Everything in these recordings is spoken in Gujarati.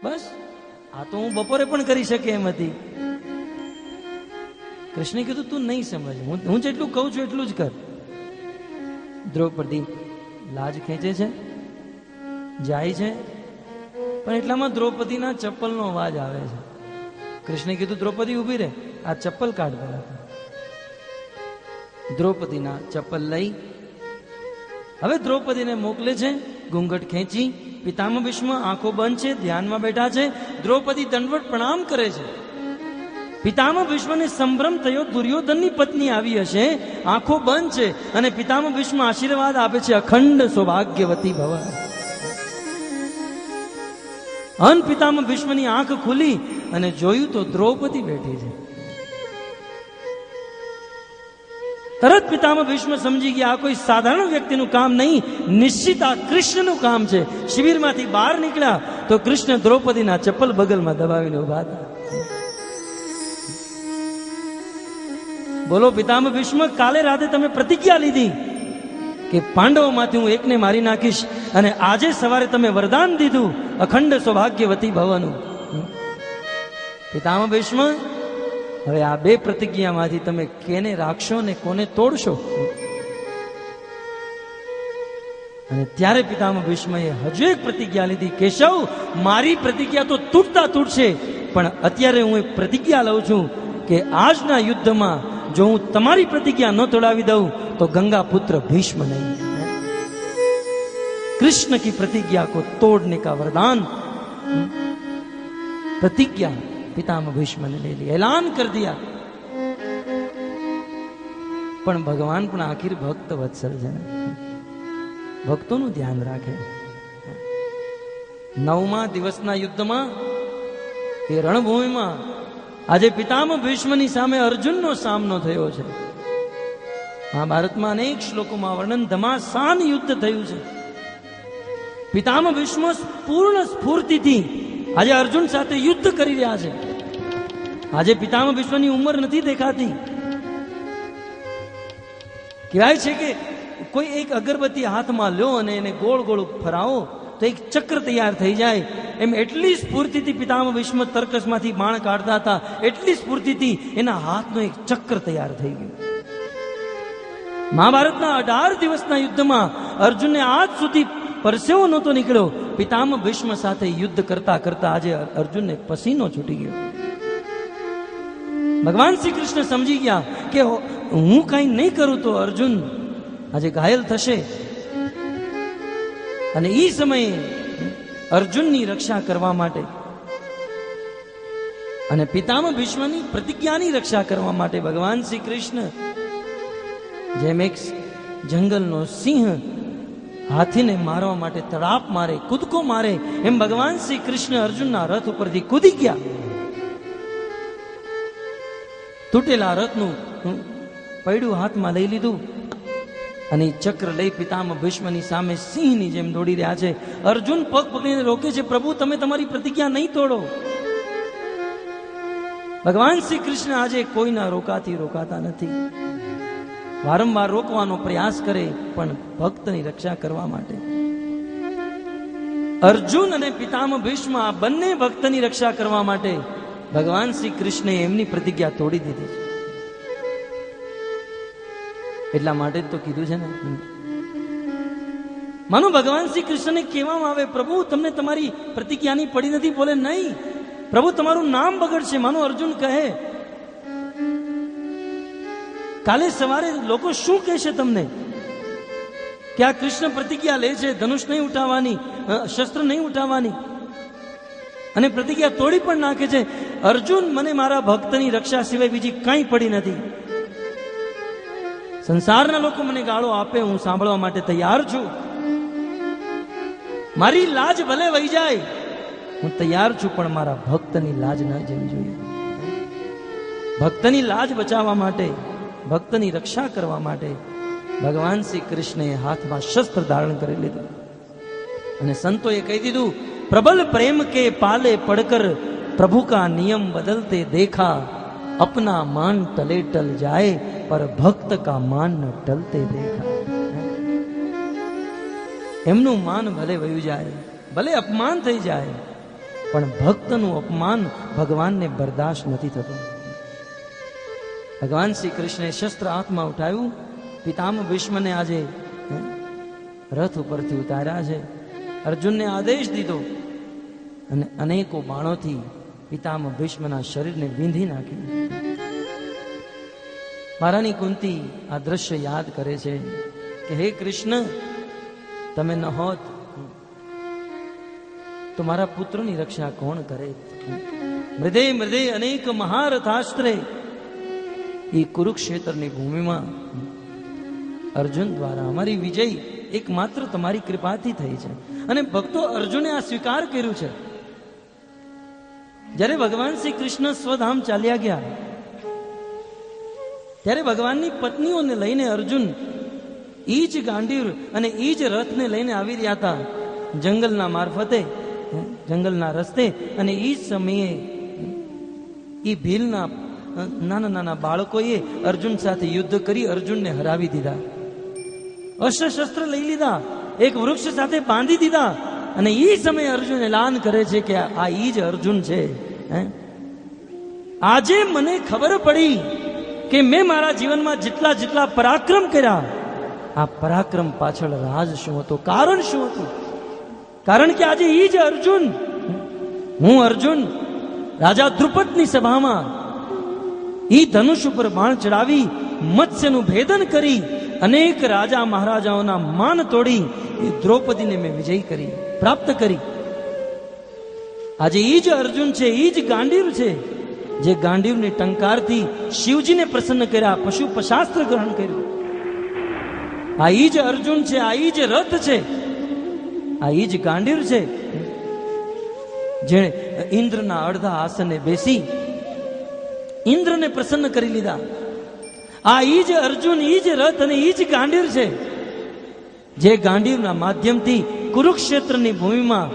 બસ આ તો હું બપોરે પણ કરી શકે એમ હતી. કૃષ્ણે કીધું તું નહીં સમજ, હું જેટલું કહું છું એટલું જ કર. દ્રૌપદી લાજ ખેંચે છે, જાય છે, પણ એટલામાં દ્રૌપદીના ચપ્પલનો અવાજ આવે છે. કૃષ્ણે કીધું દ્રૌપદી ઊભી રહે, આ ચપ્પલ કાઢ પેલા. દ્રૌપદીના ચપ્પલ લઈ હવે દ્રૌપદીને મોકલે છે. ઘૂંઘટ ખેંચી પિતામહ ભીષ્મ આંખો બંધ છે, ધ્યાનમાં બેઠા છે. દ્રૌપદી દંડવત પ્રણામ કરે છે. પિતામહ ભીષ્મને સંભ્રમ થયો, દુર્યોધનની પત્ની આવી હશે, આંખો બંધ છે અને પિતામહ ભીષ્મ આશીર્વાદ આપે છે, અખંડ સૌભાગ્યવતી ભવ. અન પિતામહ ભીષ્મની આંખ ખુલી અને જોયું તો દ્રૌપદી બેઠી છે. તરત પિતામહ ભીષ્મ સમજી ગયા આ કોઈ સાધારણ વ્યક્તિનું કામ નહીં, નિશ્ચિત આ કૃષ્ણનું કામ છે. શિબિરમાંથી બહાર નીકળ્યા તો કૃષ્ણ દ્રૌપદીના ચપ્પલ બગલમાં દબાવીને ઉભા હતા. બોલો પિતામહ ભીષ્મ, કાલે રાતે તમે પ્રતિજ્ઞા લીધી કે પાંડવોમાંથી હું એકને મારી નાખીશ, અને આજે સવારે તમે વરદાન દીધું અખંડ સૌભાગ્યવતી ભવનું. પિતામહ ભીષ્મ, હવે આ બે પ્રતિજ્ઞામાંથી તમે કેને રાખશો ને કોને તોડશો? અને ત્યારે પિતામહ ભીષ્મએ હજુ એક પ્રતિજ્ઞા લીધી, કેશવ, મારી પ્રતિજ્ઞા તો તૂટતા તૂટશે, પણ અત્યારે હું એક પ્રતિજ્ઞા લઉં છું કે આજના યુદ્ધમાં જો હું તમારી પ્રતિજ્ઞા ન તોડાવી દઉં તો ગંગા પુત્ર ભીષ્મ નહીં. कृष्ण की प्रतिज्ञा को तोड़ने का वरदान प्रतिज्ञा पितामह भीष्म ने ले ली, ऐलान कर दिया. પણ ભગવાન પણ આખિર ભક્ત વત્સલ છે, ભક્તોનું ધ્યાન રાખે. 9મા દિવસના યુદ્ધમાં એ રણભૂમિમાં આજે પિતામહ ભીષ્મની સામે અર્જુનનો સામનો થયો છે. મહાભારતમાં અનેક શ્લોકોમાં વર્ણન, ધમાસાન યુદ્ધ થયું છે. પિતામહ ભીષ્મ પૂર્ણ સ્ફૂર્તિથી આજે અર્જુન સાથે યુદ્ધ કરી રહ્યા છે. આજે પિતામહ ભીષ્મની ઉંમર નથી દેખાતી. કહેવાય છે કે કોઈ એક અગરબત્તી હાથમાં લ્યો અને એને ગોળ ગોળ ફરાવો તો એક ચક્ર તૈયાર થઈ જાય. એમ એટલી સ્ફૂર્તિથી પિતામહ ભીષ્મ તર્કસમાંથી બાણ કાઢતા હતા, એટલી સ્ફૂર્તિથી એના હાથનો એક ચક્ર તૈયાર થઈ ગયો. મહાભારતના 18 દિવસના યુદ્ધમાં અર્જુનને આજ સુધી પરસેવો નહોતો નીકળ્યો. પિતામહ ભીષ્મ સાથે યુદ્ધ કરતા કરતા આજે અર્જુનને પસીનો છૂટી ગયો. ભગવાન શ્રી કૃષ્ણ સમજી ગયા કે હું કઈ નહીં કરું તો અર્જુન આજે ઘાયલ થશે, અને એ સમયે અર્જુનની રક્ષા કરવા માટે અને પિતામહ ભીષ્મની પ્રતિજ્ઞાની રક્ષા કરવા માટે ભગવાન શ્રી કૃષ્ણ જેમ એક જંગલનો સિંહ હાથીને મારવા માટે તડાપ મારે, કૂદકો મારે, એમ ભગવાન શ્રી કૃષ્ણ અર્જુનના રથ ઉપરથી કૂદી ગયા. તૂટેલા રથનું પૈડું હાથમાં લઈ લીધું અને ચક્ર લઈ પિતામહ ભીષ્મની સામે સિંહની જેમ દોડી રહ્યા છે. અર્જુન પગ પકડીને રોકે છે, પ્રભુ તમે તમારી પ્રતિજ્ઞા નહીં તોડો. ભગવાન શ્રી કૃષ્ણ આજે કોઈના રોકાતા નથી. વારંવાર રોકવાનો પ્રયાસ કરે પણ ભક્તની રક્ષા કરવા માટે. અર્જુન અને પિતામહ ભીષ્મ આ બંને ભક્તની રક્ષા કરવા માટે ભગવાન શ્રી કૃષ્ણે એમની પ્રતિજ્ઞા તોડી દીધી છે. એટલા માટે જ તો કીધું છે ને, માનો ભગવાન શ્રી કૃષ્ણને કહેવામાં આવે પ્રભુ તમને તમારી પ્રતિજ્ઞાની પડી નથી, બોલે નહીં પ્રભુ તમારું નામ બગડશે. માનો અર્જુન કહે કાલે સવારે લોકો શું કહેશે તમને કે આ કૃષ્ણ પ્રતિજ્ઞા લે છે, ધનુષ નહીં ઉઠાવવાની, શસ્ત્ર નહીં ઉઠાવવાની, અને પ્રતિજ્ઞા તોડી પણ નાખે છે. અર્જુન મને મારા ભક્તની રક્ષા સિવાય બીજી કંઈ પડી નથી. સંસારના લોકો મને ગાળો આપે, હું સાંભળવા માટે તૈયાર છું. મારી લાજ ભલે વહી જાય, હું તૈયાર છું, પણ મારા ભક્તની લાજ ન જવી જોઈએ. ભક્તની લાજ બચાવવા માટે, ભક્તની રક્ષા કરવા માટે ભગવાન શ્રી કૃષ્ણે હાથમાં શસ્ત્ર ધારણ કરી લીધું અને સંતોએ કહી દીધું, પ્રબલ પ્રેમ કે પાલે પડકર પ્રભુ કા નિયમ બદલતે દેખા, अपना मान टले टल जाए पर भक्त का मान न टलते देखा. એમનું માન ભલે વયું જાય, ભલે અપમાન થઈ જાય, પણ ભક્તનું અપમાન ભગવાનને બરદાસ્ત નથી થતું. ભગવાન શ્રી કૃષ્ણે શસ્ત્ર હાથમાં ઉઠાવ્યું, પિતામહ ભીષ્મને આજે રથ ઉપરથી ઉતાર્યા છે. અર્જુનને આદેશ દીધો અને અનેકો બાણોથી પિતામહ ભીષ્મના શરીરને વીંધી નાખ્યું. મારાની કુંતી આ દ્રશ્ય યાદ કરે છે કે હે કૃષ્ણ, તમે ન હોત તો મારા પુત્રની રક્ષા કોણ કરે? મૃદે મૃદે અનેક મહારથાસ્ત્રે એ કુરુક્ષેત્રની ભૂમિમાં અર્જુન દ્વારા અમારી વિજય એકમાત્ર તમારી કૃપાથી થઈ છે. અને ભક્તો અર્જુને આ સ્વીકાર કર્યું છે. જ્યારે ભગવાન શ્રી કૃષ્ણ સ્વધામ ચાલ્યા ગયા ત્યારે ભગવાનની પત્નીઓને લઈને અર્જુન ઈ જ ગાંડીવ અને ઈ જ રથને લઈને આવી રહ્યા હતા જંગલના મારફતે, જંગલના રસ્તે. અને ઈ જ સમયે ઈ ભીલના નાના નાના બાળકોએ અર્જુન સાથે યુદ્ધ કરી અર્જુનને હરાવી દીધા. અસ્ત્ર શસ્ત્ર લઈ લીધા, એક વૃક્ષ સાથે બાંધી દીધા. અને ઈ સમયે અર્જુન એલાન કરે છે કે આ ઈ જ અર્જુન છે. આજે મને ખબર પડી કે મેં મારા જીવનમાં જેટલા જેટલા પરાક્રમ કર્યા, આ પરાક્રમ પાછળ રાજ શું હતો, કારણ શું હતું? કારણ કે આજે ઈ જ અર્જુન, હું અર્જુન રાજા દ્રુપદની સભામાં ઈ ધનુષ ઉપર બાણ ચડાવી મત્સ્યનું ભેદન કરી અનેક રાજા મહારાજાઓના માન તોડી એ દ્રૌપદીને મેં વિજય કરી, પ્રાપ્ત કરી. આજે ઈ જ અર્જુન છે, ઈ જ ગાંડીવ છે જે ગાંડીવની ટંકારથી શિવજીને પ્રસન્ન કર્યા, પશુ પશાસ્ત્ર ગ્રહણ કર્યું. આ ઈ જ અર્જુન છે, આ ઈ જ રથ છે, આ ઈ જ ગાંડીવ છે જેણે ઇન્દ્રના અડધા આસને બેસી ઇન્દ્રને પ્રસન્ન કરી લીધા. આ ઈ જ અર્જુન, ઈ જ રથ અને ઈ જ ગાંડીવ છે જે ગાંડીવના માધ્યમથી કુરુક્ષેત્રની ભૂમિમાં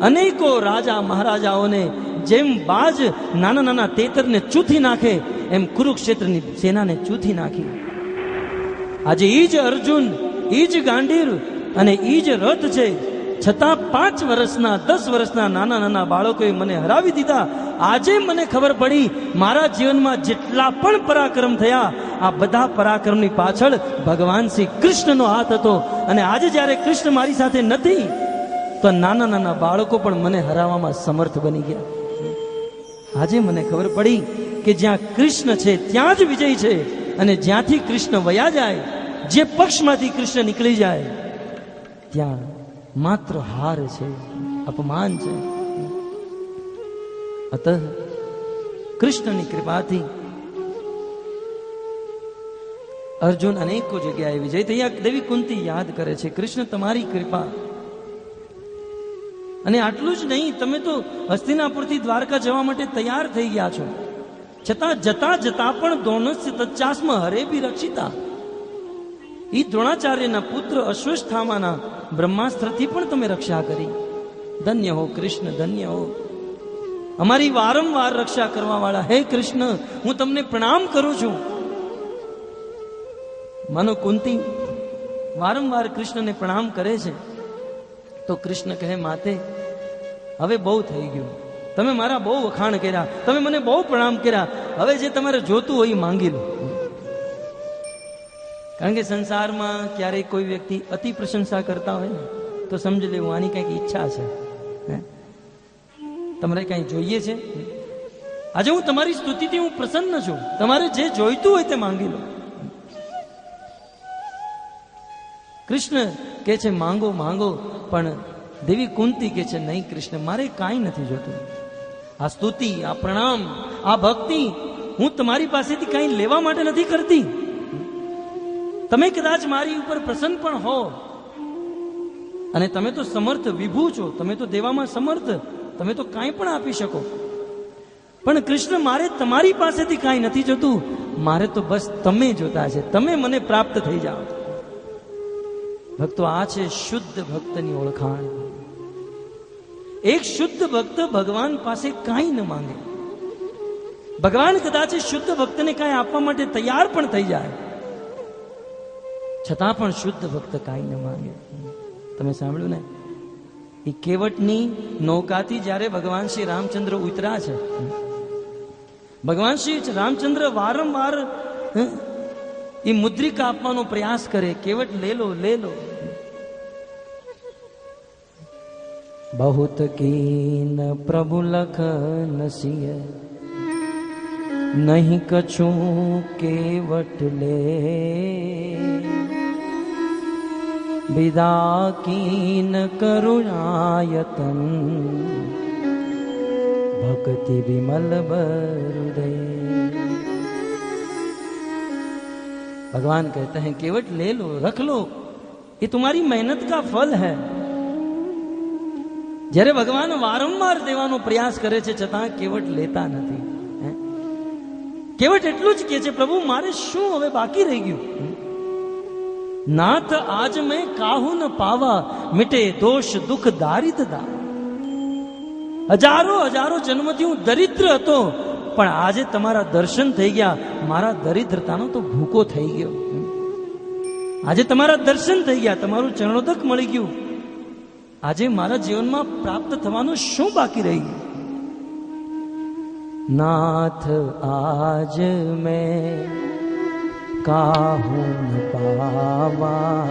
અનેકો રાજા મહારાજાઓને જેમ બાજ નાના નાના તેતરને ચૂથી નાખે એમ કુરુક્ષેત્રની સેનાને ચૂથી નાખી. આજે ઈ જ અર્જુન, ઈ જ ગાંડીવ અને ઈ જ રથ છે. છતાં 5 વર્ષના 10 વર્ષના નાના નાના બાળકોએ મને હરાવી દીધા. આજે મને ખબર પડી મારા જીવનમાં જેટલા પણ પરાક્રમ થયા આ બધા પરાક્રમની પાછળ ભગવાન શ્રી કૃષ્ણનો હાથ હતો. અને આજે જ્યારે કૃષ્ણ મારી સાથે નથી તો નાના નાના બાળકો પણ મને હરાવવામાં સમર્થ બની ગયા. આજે મને ખબર પડી કે જ્યાં કૃષ્ણ છે ત્યાં જ વિજય છે, અને જ્યાંથી કૃષ્ણ વયા જાય, જે પક્ષમાંથી કૃષ્ણ નીકળી જાય ત્યાં માત્ર હાર છે, અપમાન છે. અતઃ કૃષ્ણની કૃપાથી અર્જુન અનેકો જગ્યાએ વિજય થયા. દેવી કુંતી યાદ કરે છે, કૃષ્ણ તમારી કૃપા. અને આટલું જ નહીં, તમે તો હસ્તિનાપુરથી દ્વારકા જવા માટે તૈયાર થઈ ગયા છો, છતાં જતા જતા પણ દ્રોણસ્ય તચ્ચાસ્મ હરે બી રક્ષિતા. ઈ દ્રોણાચાર્યના પુત્ર અશ્વસ્થામાના બ્રહ્માસ્ત્રથી પણ તમે રક્ષા કરી. ધન્ય હો કૃષ્ણ, ધન્ય હો. અમારી વારંવાર રક્ષા કરવા વાળા હે કૃષ્ણ, હું તમને પ્રણામ કરું છું. માનો કુંતી વારંવાર કૃષ્ણને પ્રણામ કરે છે તો કૃષ્ણ કહે, માતે હવે બહુ થઈ ગયું, તમે મારા બહુ વખાણ કર્યા, તમે મને બહુ પ્રણામ કર્યા, હવે જે તમારે જોતું હોય એ માંગી લો. કારણ કે સંસારમાં ક્યારેક કોઈ વ્યક્તિ અતિ પ્રશંસા કરતા હોય ને તો સમજી લેવું આની કંઈક ઈચ્છા છે, તમારે કંઈ જોઈએ છે. આજે હું તમારી સ્તુતિથી હું પ્રસન્ન છું, તમારે જે જોઈતું હોય તે માંગી લો. કૃષ્ણ કે છે માંગો માંગો, પણ દેવી કુંતી કે છે નહીં કૃષ્ણ, મારે કાંઈ નથી જોતું. આ સ્તુતિ, આ પ્રણામ, આ ભક્તિ હું તમારી પાસેથી કાંઈ લેવા માટે નથી કરતી. તમે કદાચ મારી ઉપર પ્રસન્ન પણ હો અને તમે તો સમર્થ વિભુ છો, તમે તો દેવામાં સમર્થ, તમે તો કાંઈ પણ આપી શકો. પણ કૃષ્ણ મારે તમારી પાસેથી કાંઈ નથી જોતું, મારે તો બસ તમે જોતા છે, તમે મને પ્રાપ્ત થઈ જાઓ. ભક્તો, આ છે શુદ્ધ ભક્તની ઓળખાણ. એક શુદ્ધ ભક્ત ભગવાન પાસે કાંઈ ન માંગે. ભગવાન કદાચ શુદ્ધ ભક્તને કાંઈ આપવા માટે તૈયાર પણ થઈ જાય, છતાં પણ શુદ્ધ ભક્ત કાંઈ ન માંગે. તમે સાંભળ્યું ને, એ કેવટની નૌકાથી જ્યારે ભગવાન શ્રી રામચંદ્ર ઉતર્યા છે, ભગવાન શ્રી રામચંદ્ર વારંવાર એ મુદ્રિકા આપવાનો પ્રયાસ કરે, કેવટ લે લો લે લો. બહુત કીન પ્રભુ લખન સિય, નહીં કછું કેવટ લે, વિદા કીન કરુણાયતન, भक्ति विमल बरुदे. भगवान कहते हैं केवट ले लो, रख लो, ये तुम्हारी मेहनत का फल है. જ્યારે ભગવાન વારંવાર દેવાનો પ્રયાસ કરે છે છતાં કેવટ લેતા નથી. કેવટ એટલું જ કહે છે, પ્રભુ મારે શું હવે બાકી રહી ગયું? નાથ આજ મેં કાહુ ન પાવા, મિટે દોષ દુઃખ દારિદ્રતા. હજારો હજારો જન્મથી હું દરિદ્ર હતો, પણ આજે તમારા દર્શન થઈ ગયા, મારા દરિદ્રતાનો તો ભૂકો થઈ ગયો. આજે તમારા દર્શન થઈ ગયા, તમારું ચરણોદક મળી ગયું. આજે મારા જીવનમાં પ્રાપ્ત થવાનું શું બાકી રહી ગયું? નાથ આજ મેં કાહું ન પાવા,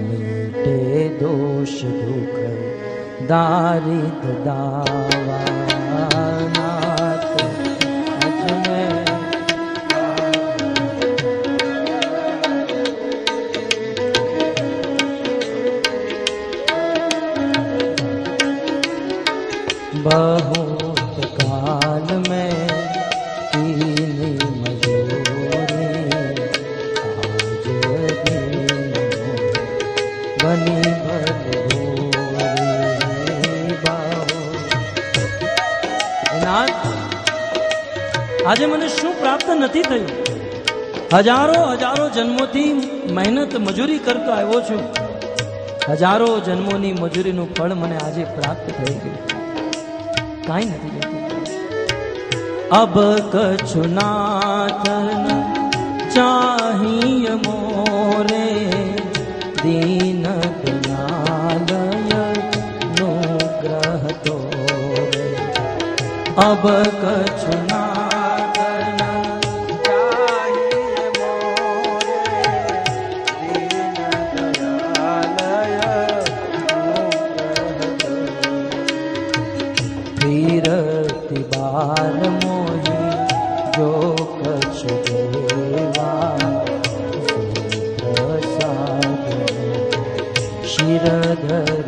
મીટે દોષ દુઃખ दारिद दावा. नाथ आज मैं बहुत काल में कीनी मजूरी, आज बनी આજે મને શું પ્રાપ્ત નથી થયું? હજારો હજારો જન્મોથી મહેનત મજૂરી કરતો આવ્યો છું, હજારો જન્મોની મજૂરીનું ફળ મને આજે પ્રાપ્ત થઈ ગયું, કાંઈ નથી થતું. અબ કछु નાથ ચાહિય મોરે, દીન દયાલય નુગ્રહ તો. અબ કछु बार मोही जो कछ देवा, प्रसाद शिरधर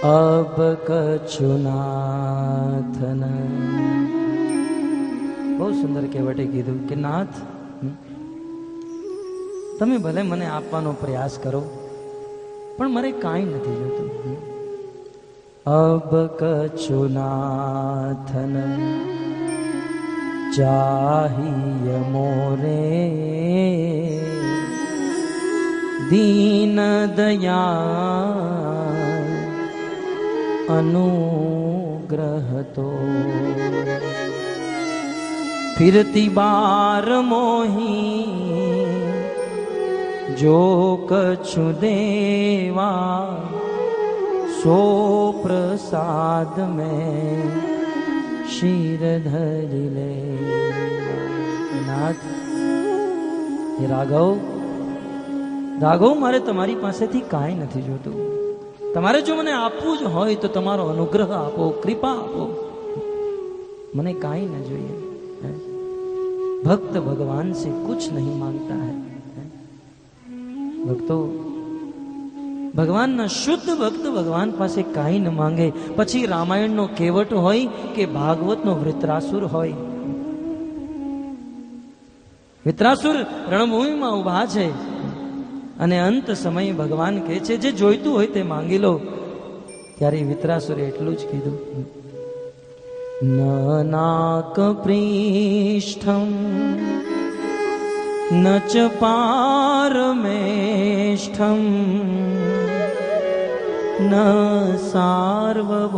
अब कछु नाथ. બહુ સુંદર કહેવટે કીધું કે નાથ, તમે ભલે મને આપવાનો પ્રયાસ કરો, પણ મારે કાંઈ નથી જોતું. અબ કछु નાથન ચાહિય મોરે, દીન દયા अनुग्रह तो. फिरती बार मोही जो कछु देवा, सो प्रसाद में शीर धरी ले. नाथ हे રાઘવ, રાઘવ મારે તમારી પાસેથી કાંઈ નથી જોતું. તમારે જો મને આપવું જ હોય તો તમારો અનુગ્રહ આપો, કૃપા આપો, મને કાંઈ ન જોઈએ. ભક્ત ભગવાન से कुछ नहीं मांगता है. ભક્તો ભગવાનના શુદ્ધ ભક્ત ભગવાન પાસે કાંઈ ન માંગે. પછી રામાયણનો કેવટ હોય કે ભાગવતનો વૃત્રાસુર હોય, વૃત્રાસુર રણભૂમિમાં ઉભા છે અને અંત સમયે ભગવાન કહે છે જે જોઈતું હોય તે માંગી લો. ત્યારે વિતરાસુરે એટલું જ કીધું, નાક પૃષ્ઠમ न च पारमेष्ठं न सार्वभौमं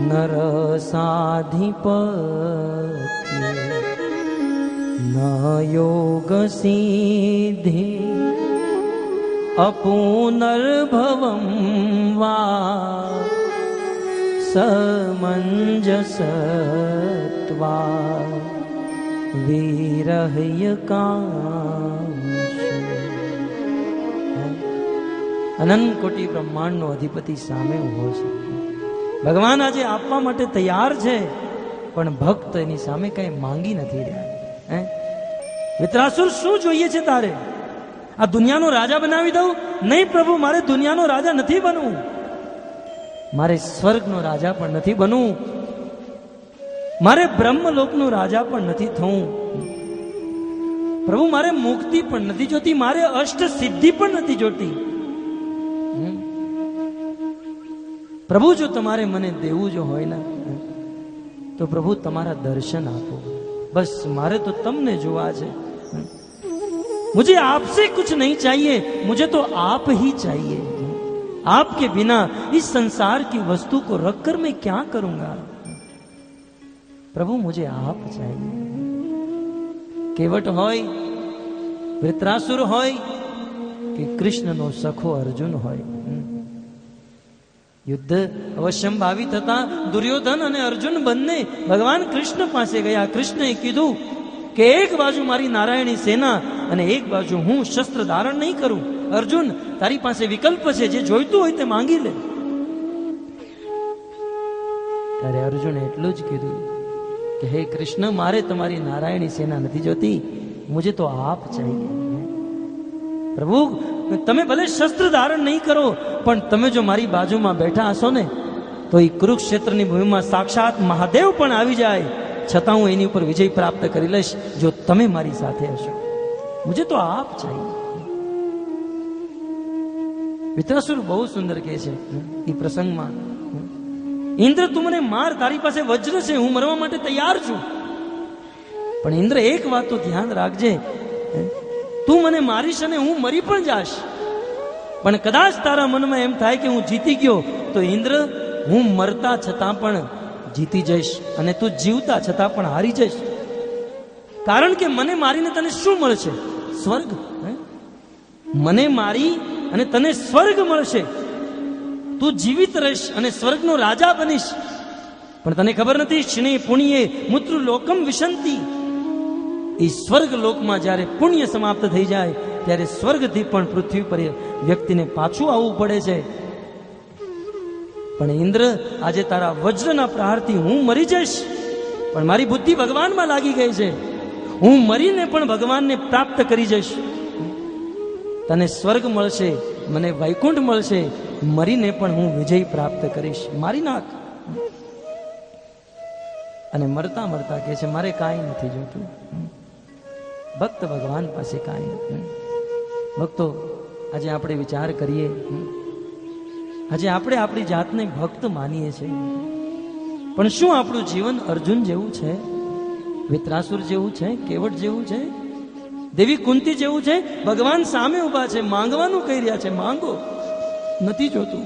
न रसाधिपत्ये न योगसिद्धि अपुनर्भवं वा समञ्जसत्वा વિરહ્ય અનંત કોટી બ્રહ્માંડનો અધિપતિ સામે ઉભો છે. ભગવાન આજે આપવા માટે તૈયાર છે, પણ ભક્ત એની સામે કઈ માંગી નથી રહ્યા. વિતરાસુર, શું જોઈએ છે તારે? આ દુનિયાનો રાજા બનાવી દઉં? નહીં પ્રભુ, મારે દુનિયાનો રાજા નથી બનવું, મારે સ્વર્ગનો રાજા પણ નથી બનવું, મારે બ્રહ્મલોકનું રાજા પણ નથી થવું. પ્રભુ, મારે મુક્તિ પણ નથી જોતી, મારે અષ્ટ સિદ્ધિ પણ નથી જોતી. પ્રભુ, જો તમારે મને દેવું જો હોય ને, તો પ્રભુ તમારા દર્શન આપો. બસ મારે તો તમને જોવા છે. मुझे आपसे कुछ नहीं चाहिए, मुझे तो आप ही चाहिए. आपके बिना इस संसार की वस्तु को रखकर मैं क्या करूंगा? प्रभु मुझे आप चाहिए. केवट હોય, વૃત્રાસુર હોય કે કૃષ્ણનો સખો અર્જુન હોય, યુદ્ધ અવશ્યંભાવી થતા દુર્યોધન અને અર્જુન બંને ભગવાન કૃષ્ણ પાસે ગયા. કૃષ્ણએ કીધું કે એક બાજુ મારી નારાયણી સેના અને એક બાજુ હું શસ્ત્ર ધારણ નહીં કરું. અર્જુન, તારી પાસે વિકલ્પ છે, જે જોઈતું હોય તે માંગી લે. ત્યારે અર્જુન એટલું જ કીધું કે હે કૃષ્ણ, મારે તમારી નારાયણી સેના નથી જોતી, મુझे તો આપ ચાહીએ. પ્રભુ, તમે ભલે શસ્ત્ર ધારણ નહીં કરો, પણ તમે જો મારી બાજુમાં બેઠા હશો ને, તો એ કુરુક્ષેત્રની ભૂમિમાં સાક્ષાત મહાદેવ પણ આવી જાય, છતાં હું એની ઉપર વિજય પ્રાપ્ત કરી લઈશ, જો તમે મારી સાથે હશો. મુझे તો આપ ચાહીએ. વિતરાસુર બહુ સુંદર કહે છે એ પ્રસંગમાં, ઇન્દ્ર તું મને માર, તારી પાસે વજ્ર છે, હું મરવા માટે તૈયાર છું, પણ ઇન્દ્ર એક વાત તો ધ્યાન રાખજે, તું મને મારીશ અને હું મરી પણ જાશ, પણ કદાચ તારા મનમાં એમ થાય કે હું જીતી ગયો, તો ઇન્દ્ર, હું મરતા છતાં પણ જીતી જઈશ અને તું જીવતા છતાં પણ હારી જઈશ. કારણ કે મને મારીને તને શું મળશે? સ્વર્ગ. મને મારી અને તને સ્વર્ગ મળશે. તું જીવિત રહીશ અને સ્વર્ગનો રાજા બનીશ. પણ તને ખબર નથી, ક્ષિણે પુણ્યે મૂત્ર લોકમ વિશંતિ. એ સ્વર્ગ લોકમાં જ્યારે પુણ્ય સમાપ્ત થઈ જાય, ત્યારે સ્વર્ગથી પણ પૃથ્વી પર વ્યક્તિને પાછું આવવું પડે છે. પણ ઇન્દ્ર, આજે તારા વજ્રના પ્રહારથી હું મરી જઈશ, પણ મારી બુદ્ધિ ભગવાનમાં લાગી ગઈ છે, હું મરીને પણ ભગવાનને પ્રાપ્ત કરી જઈશ. તને સ્વર્ગ મળશે, મને વૈકુંઠ મળશે, મરીને પણ હું વિજય પ્રાપ્ત કરીશ. મારી નાખ. અને મરતા મરતા કહે છે, મારે કાંઈ નથી જોતું. ભક્ત ભગવાન પાસે કાંઈ નથી. ભક્તો, આજે આપણે વિચાર કરીએ, આજે આપણે આપણી જાતને ભક્ત માનીએ છીએ, પણ શું આપણું જીવન અર્જુન જેવું છે, વિતરાસુર જેવું છે, કેવટ જેવું છે, દેવી કુંતી જેવું છે? ભગવાન સામે ઉભા છે, માંગવાનું કહી રહ્યા છે, માંગો. નથી જોતું.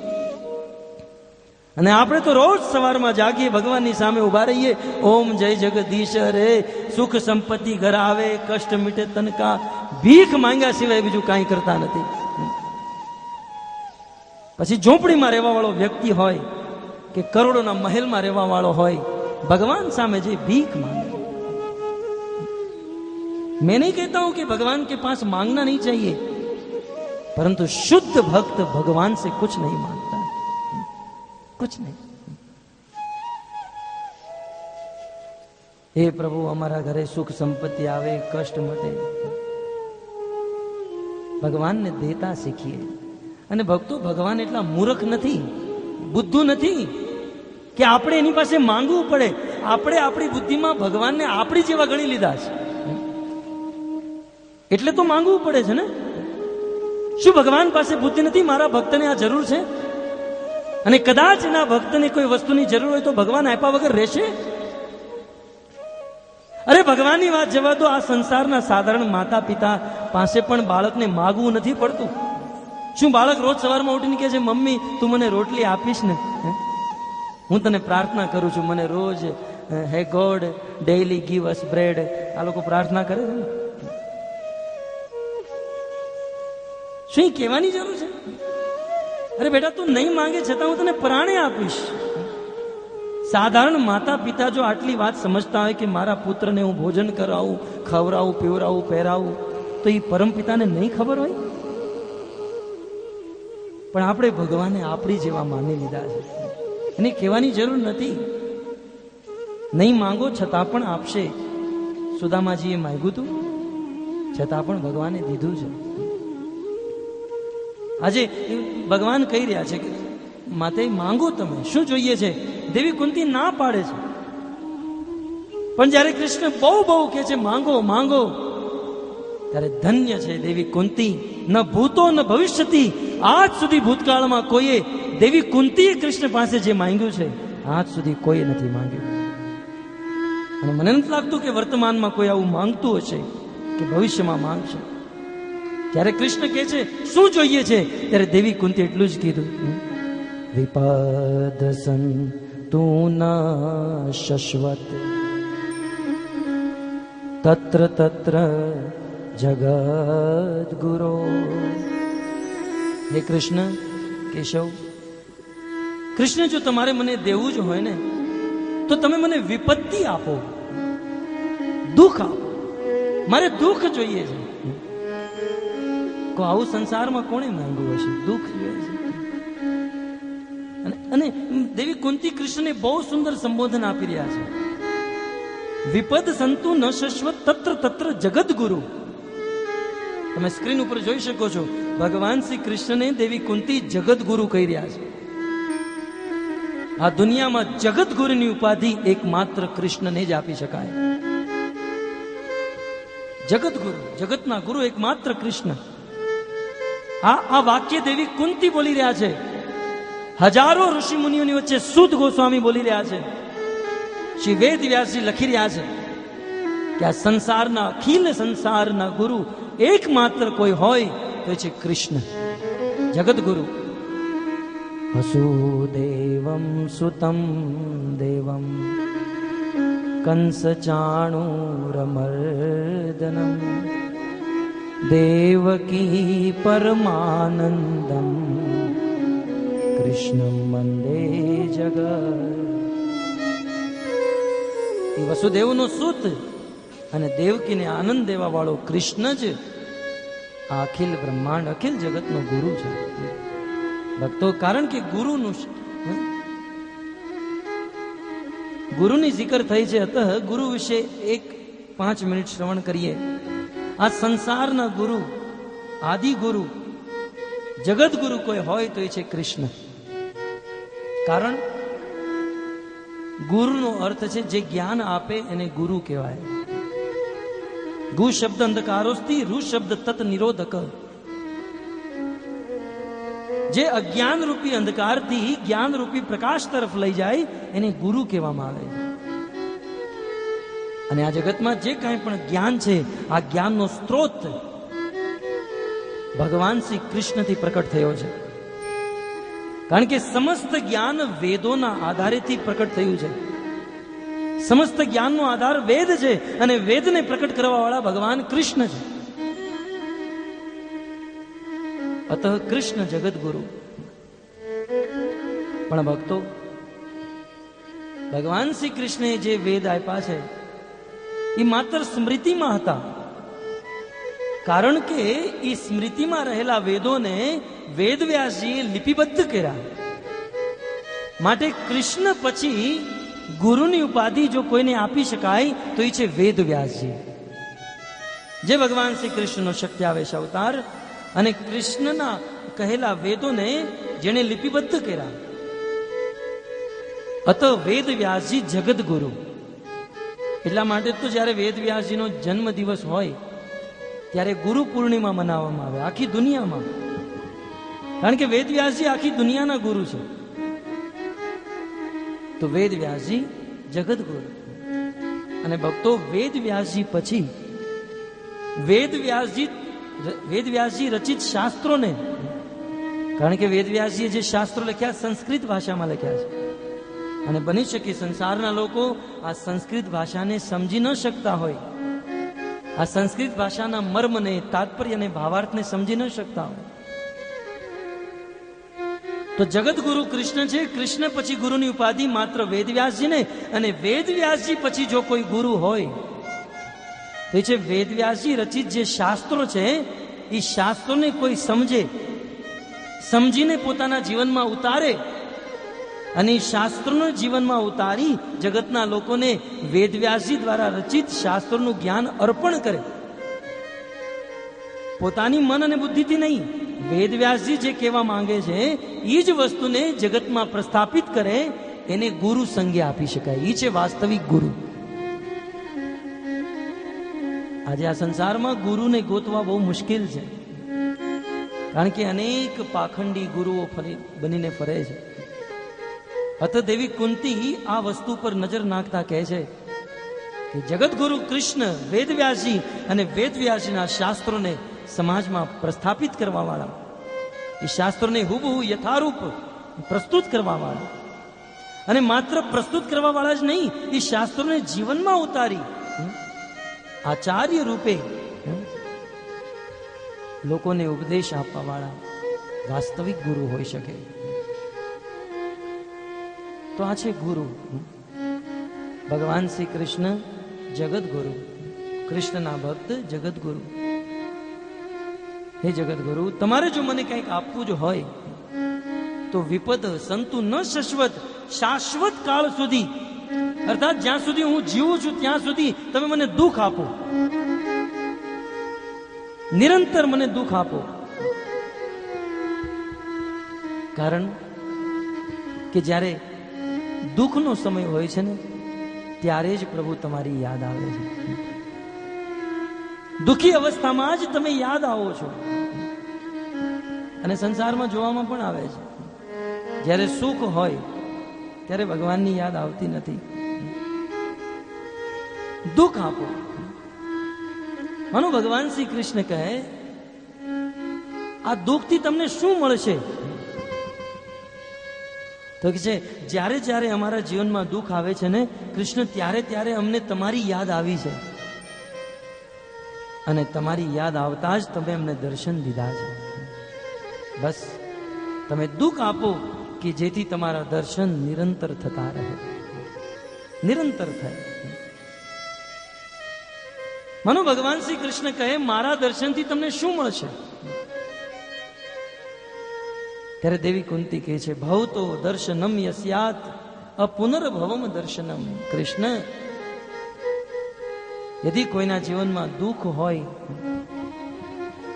અને આપણે તો રોજ સવારમાં જાગીએ, ભગવાનની સામે ઉભા રહીએ, ઓમ જય જગદીશ રે, સુખ સંપત્તિ ઘર આવે, કષ્ટ મીટે તનકા. ભીખ માંગ્યા સિવાય બીજું કાંઈ કરતા નથી. પછી ઝોપડીમાં રહેવા વાળો વ્યક્તિ હોય કે કરોડોના મહેલમાં રહેવા વાળો હોય, ભગવાન સામે જે ભીખ માંગે. मैं नहीं कहता हूं कि भगवान के पास मांगना नहीं चाहिए, परंतु शुद्ध भक्त भगवान से कुछ नहीं मांगता, कुछ नहीं. हे प्रभु, हमारा घरे सुख संपत्ति आवे, कष्ट मटे, भगवान ने देता सीखिए. અને ભક્તો, ભગવાન એટલા મૂર્ખ નથી, બુદ્ધુ નથી કે આપણે એની પાસે માંગવું પડે. આપણે આપણી બુદ્ધિમાં ભગવાનને આપણી જેવા ગણી લીધા છે, એટલે તો માંગવું પડે છે ને. શું ભગવાન પાસે બુદ્ધિ નથી? મારા ભક્તને આ જરૂર છે, અને કદાચ એના ભક્તને કોઈ વસ્તુની જરૂર હોય તો ભગવાન આપ્યા વગર રહેશે? અરે ભગવાનની વાત જવા દો, આ સંસારના સાધારણ માતા પિતા પાસે પણ બાળકને માગવું નથી પડતું. શું બાળક રોજ સવારમાં ઉઠીને કહે છે, મમ્મી તું મને રોટલી આપીશ ને? હું તને પ્રાર્થના કરું છું, મને રોજ હે God daily give us bread. આ લોકો પ્રાર્થના કરે છે ને? શું એ કહેવાની જરૂર છે? અરે બેટા તું નહીં માંગે છતાં હું તને પ્રાણે આપીશ. સાધારણ માતા પિતા જો આટલી વાત સમજતા હોય કે મારા પુત્રને હું ભોજન કરાવું, ખવડાવું, પીવડાવું, પહેરાવું, તો એ પરમ પિતાને નહીં ખબર હોય? પણ આપણે ભગવાને આપણી જેવા માની લીધા છે. એને કહેવાની જરૂર નથી. નહીં માંગો છતાં પણ આપશે. સુદામાજીએ માંગ્યું હતું, છતાં પણ ભગવાને દીધું છે. આજે ભગવાન કહી રહ્યા છે કે માતે માંગો, તમે શું જોઈએ છે? દેવી કુંતી ના પાડે છે. પણ જ્યારે કૃષ્ણ બહુ બહુ કહે છે માંગો માંગો, ત્યારે ધન્ય છે દેવી કુંતી. ન ભૂતો ન ભવિષ્યતી, આજ સુધી ભૂતકાળમાં કોઈએ દેવી કુંતીએ કૃષ્ણ પાસે જે માંગ્યું છે આજ સુધી કોઈ નથી માંગ્યું. અને મને નથી લાગતું કે વર્તમાનમાં કોઈ આવું માંગતું હશે કે ભવિષ્યમાં માંગશે. જ્યારે કૃષ્ણ કહે છે શું જોઈએ છે, ત્યારે દેવી કુંતી એટલું જ કીધું, વિપદ સંતું ન શશ્વત તત્ર તત્ર જગદ ગુરો. હે કૃષ્ણ, કેશવ, કૃષ્ણ જો તમારે મને દેવું જ હોય ને તો તમે મને વિપત્તિ આપો, દુઃખ આપો. મારે દુઃખ જોઈએ છે. આવું સંસારમાં કોણે માંગ્યું હશે? દુઃખ જોઈએ છે. અને દેવી કુંતી કૃષ્ણને બહુ સુંદર સંબોધન આપી રહ્યા છે. વિપદ સંતુ ન શશ્વત તત્ર તત્ર જગત ગુરુ. તમે સ્ક્રીન ઉપર જોઈ શકો છો, ભગવાન શ્રી કૃષ્ણને દેવી કુંતી જગત ગુરુ કહી રહ્યા છે. આ દુનિયામાં જગત ગુરુની ઉપાધિ એકમાત્ર કૃષ્ણને જ આપી શકાય. જગત ગુરુ, જગતના ગુરુ એકમાત્ર કૃષ્ણ. આ વાક્ય દેવી કુંતી બોલી રહ્યા છે. હજારો ઋષિ મુનિઓની વચ્ચે સુદ ગોસ્વામી બોલી રહ્યા છે. શ્રી વેદ વ્યાસજી લખી રહ્યા છે કે આ સંસારના અખિલ સંસારના ગુરુ એકમાત્ર કોઈ હોય તો છે કૃષ્ણ, જગત ગુરુ. વસુદેવમ સુતમ દેવમ કંસ ચાણૂરમર્દનમ દેવકી પરમાનંદમ કૃષ્ણમ વંદે જગત. એ વસુદેવનો સુત અને દેવકીને આનંદ દેવા વાળો કૃષ્ણ જ આ અખિલ બ્રહ્માંડ, અખિલ જગતનો ગુરુ છે. ભક્તો, કારણ કે ગુરુની જિકર થઈ છે, અતઃ ગુરુ વિશે 5 મિનિટ શ્રવણ કરીએ. આ સંસારના ગુરુ, આદિ ગુરુ, જગત ગુરુ કોઈ હોય તો એ છે કૃષ્ણ. કારણ ગુરુનો અર્થ છે જે જ્ઞાન આપે એને ગુરુ કહેવાય. ગુ શબ્દ અંધકારોસ્થી, રૂ શબ્દ તત નિરોધક. જે અજ્ઞાન રૂપી અંધકારથી જ્ઞાન રૂપી પ્રકાશ તરફ લઈ જાય એને ગુરુ કહેવામાં આવે છે. અને આ જગતમાં જે કાંઈ પણ જ્ઞાન છે, આ જ્ઞાનનો સ્ત્રોત ભગવાન શ્રી કૃષ્ણથી પ્રકટ થયો છે. કારણ કે સમસ્ત જ્ઞાન વેદોના આધારેથી પ્રકટ થયું છે. સમસ્ત જ્ઞાનનો આધાર વેદ છે અને વેદને પ્રકટ કરવા વાળા ભગવાન કૃષ્ણ છે. અતઃ કૃષ્ણ જગત ગુરુ. પણ ભક્તો, ભગવાન શ્રી કૃષ્ણે જે વેદ આપ્યા છે એ માત્ર સ્મૃતિમાં હતા. કારણ કે એ સ્મૃતિમાં રહેલા વેદોને વેદવ્યાસજીએ લિપિબદ્ધ કર્યા. માટે કૃષ્ણ પછી ગુરુની ઉપાધિ જો કોઈને આપી શકાય તો એ છે વેદવ્યાસજી, જે ભગવાન શ્રી કૃષ્ણનો શક્ત્યાવેશ અવતાર અને કૃષ્ણના કહેલા વેદોને જેણે લિપિબદ્ધ કર્યા. અત વેદવ્યાસજી જગત ગુરુ. એટલા માટે તો જ્યારે વેદવ્યાસજીનો જન્મ દિવસ હોય ત્યારે ગુરુ પૂર્ણિમા મનાવવામાં આવે આખી દુનિયામાં. કારણ કે વેદવ્યાસજી આખી દુનિયાના ગુરુ છે. તો વેદવ્યાસજી જગત ગુરુ અને ભક્તો વેદવ્યાસજી પછી વેદવ્યાસજી રચિત શાસ્ત્રોને, કારણ કે વેદવ્યાસજીએ જે શાસ્ત્રો લખ્યા સંસ્કૃત ભાષામાં લખ્યા છે, અને બની શકે સંસારના લોકો આ સંસ્કૃત ભાષાને સમજી ન શકતા હોય, આ સંસ્કૃત ભાષાના મર્મને, તાત્પર્યને, ભાવાર્થને સમજી ન શકતા હોય. તો જગત ગુરુ કૃષ્ણ છે. કૃષ્ણ પછી ગુરુની ઉપાધિ માત્ર વેદવ્યાસજીને, અને વેદવ્યાસજી પછી જો કોઈ ગુરુ હોય તો એ છે વેદવ્યાસજી રચિત જે શાસ્ત્રો છે એ શાસ્ત્રોને કોઈ સમજે, સમજીને પોતાના જીવનમાં ઉતારે, અને શાસ્ત્રોને જીવનમાં ઉતારી જગતના લોકોને વેદવ્યાસજી દ્વારા રચિત શાસ્ત્રોનું જ્ઞાન અર્પણ કરે. પોતાની મન અને બુદ્ધિથી નહીં, વેદવ્યાસજી જે કહેવા માંગે છે એ જ વસ્તુને જગતમાં પ્રસ્થાપિત કરે, એને ગુરુ સંજ્ઞા આપી શકાય. એ છે વાસ્તવિક ગુરુ. આજે આ સંસારમાં ગુરુને ગોતવા બહુ મુશ્કેલ છે, કારણ કે અનેક પાખંડી ગુરુઓ બનીને ફરે છે. અત દેવી કુંતી આ વસ્તુ પર નજર નાખતા કહે છે કે જગતગુરુ કૃષ્ણ, વેદવ્યાસજી અને વેદવ્યાસજીના શાસ્ત્રોને સમાજમાં પ્રસ્થાપિત કરવા વાળા, એ શાસ્ત્રોને હુબહુ યથારૂપ પ્રસ્તુત કરવા વાળા, અને માત્ર પ્રસ્તુત કરવા વાળા જ નહીં, એ શાસ્ત્રોને જીવનમાં ઉતારી આચાર્ય રૂપે લોકોને ઉપદેશ આપવા વાળા વાસ્તવિક ગુરુ હોઈ શકે. તો આ છે ગુરુ. ભગવાન શ્રી કૃષ્ણ જગત ગુરુ, કૃષ્ણના ભક્ત જગત ગુરુ. હે જગત ગુરુ, તમારે જો મને કંઈક આપવું જ હોય તો વિપદ સંતુ ન શાશ્વત, શાશ્વત કાળ સુધી, અર્થાત જ્યાં સુધી હું જીવું છું ત્યાં સુધી તમે મને દુઃખ આપો, નિરંતર મને દુઃખ આપો. કારણ કે જ્યારે દુઃખનો સમય હોય છે ને ત્યારે જ પ્રભુ તમારી યાદ આવે છે. દુઃખી અવસ્થામાં જ તમે યાદ આવો છો. અને સંસારમાં જોવામાં પણ આવે છે, જ્યારે સુખ હોય ત્યારે ભગવાનની યાદ આવતી નથી. દુઃખ આપો. માનો ભગવાન શ્રી કૃષ્ણ કહે આ દુઃખથી તમને શું મળશે? તો કે છે જ્યારે જ્યારે અમારા જીવનમાં દુઃખ આવે છે ને કૃષ્ણ, ત્યારે ત્યારે અમને તમારી યાદ આવી છે, અને તમારી યાદ આવતા જ તમે અમને દર્શન દીધા છે. બસ તમે દુઃખ આપો કે જેથી તમારા દર્શન નિરંતર થતા રહે, નિરંતર થાય. માનો ભગવાન શ્રી કૃષ્ણ કહે મારા દર્શનથી તમને શું મળશે? ત્યારે દેવી કુંતી કહે છે ભવતો દર્શનમ યસ્યાત અપુનર્ભવમ દર્શનમ. કૃષ્ણ, યદિ કોઈના જીવનમાં દુઃખ હોય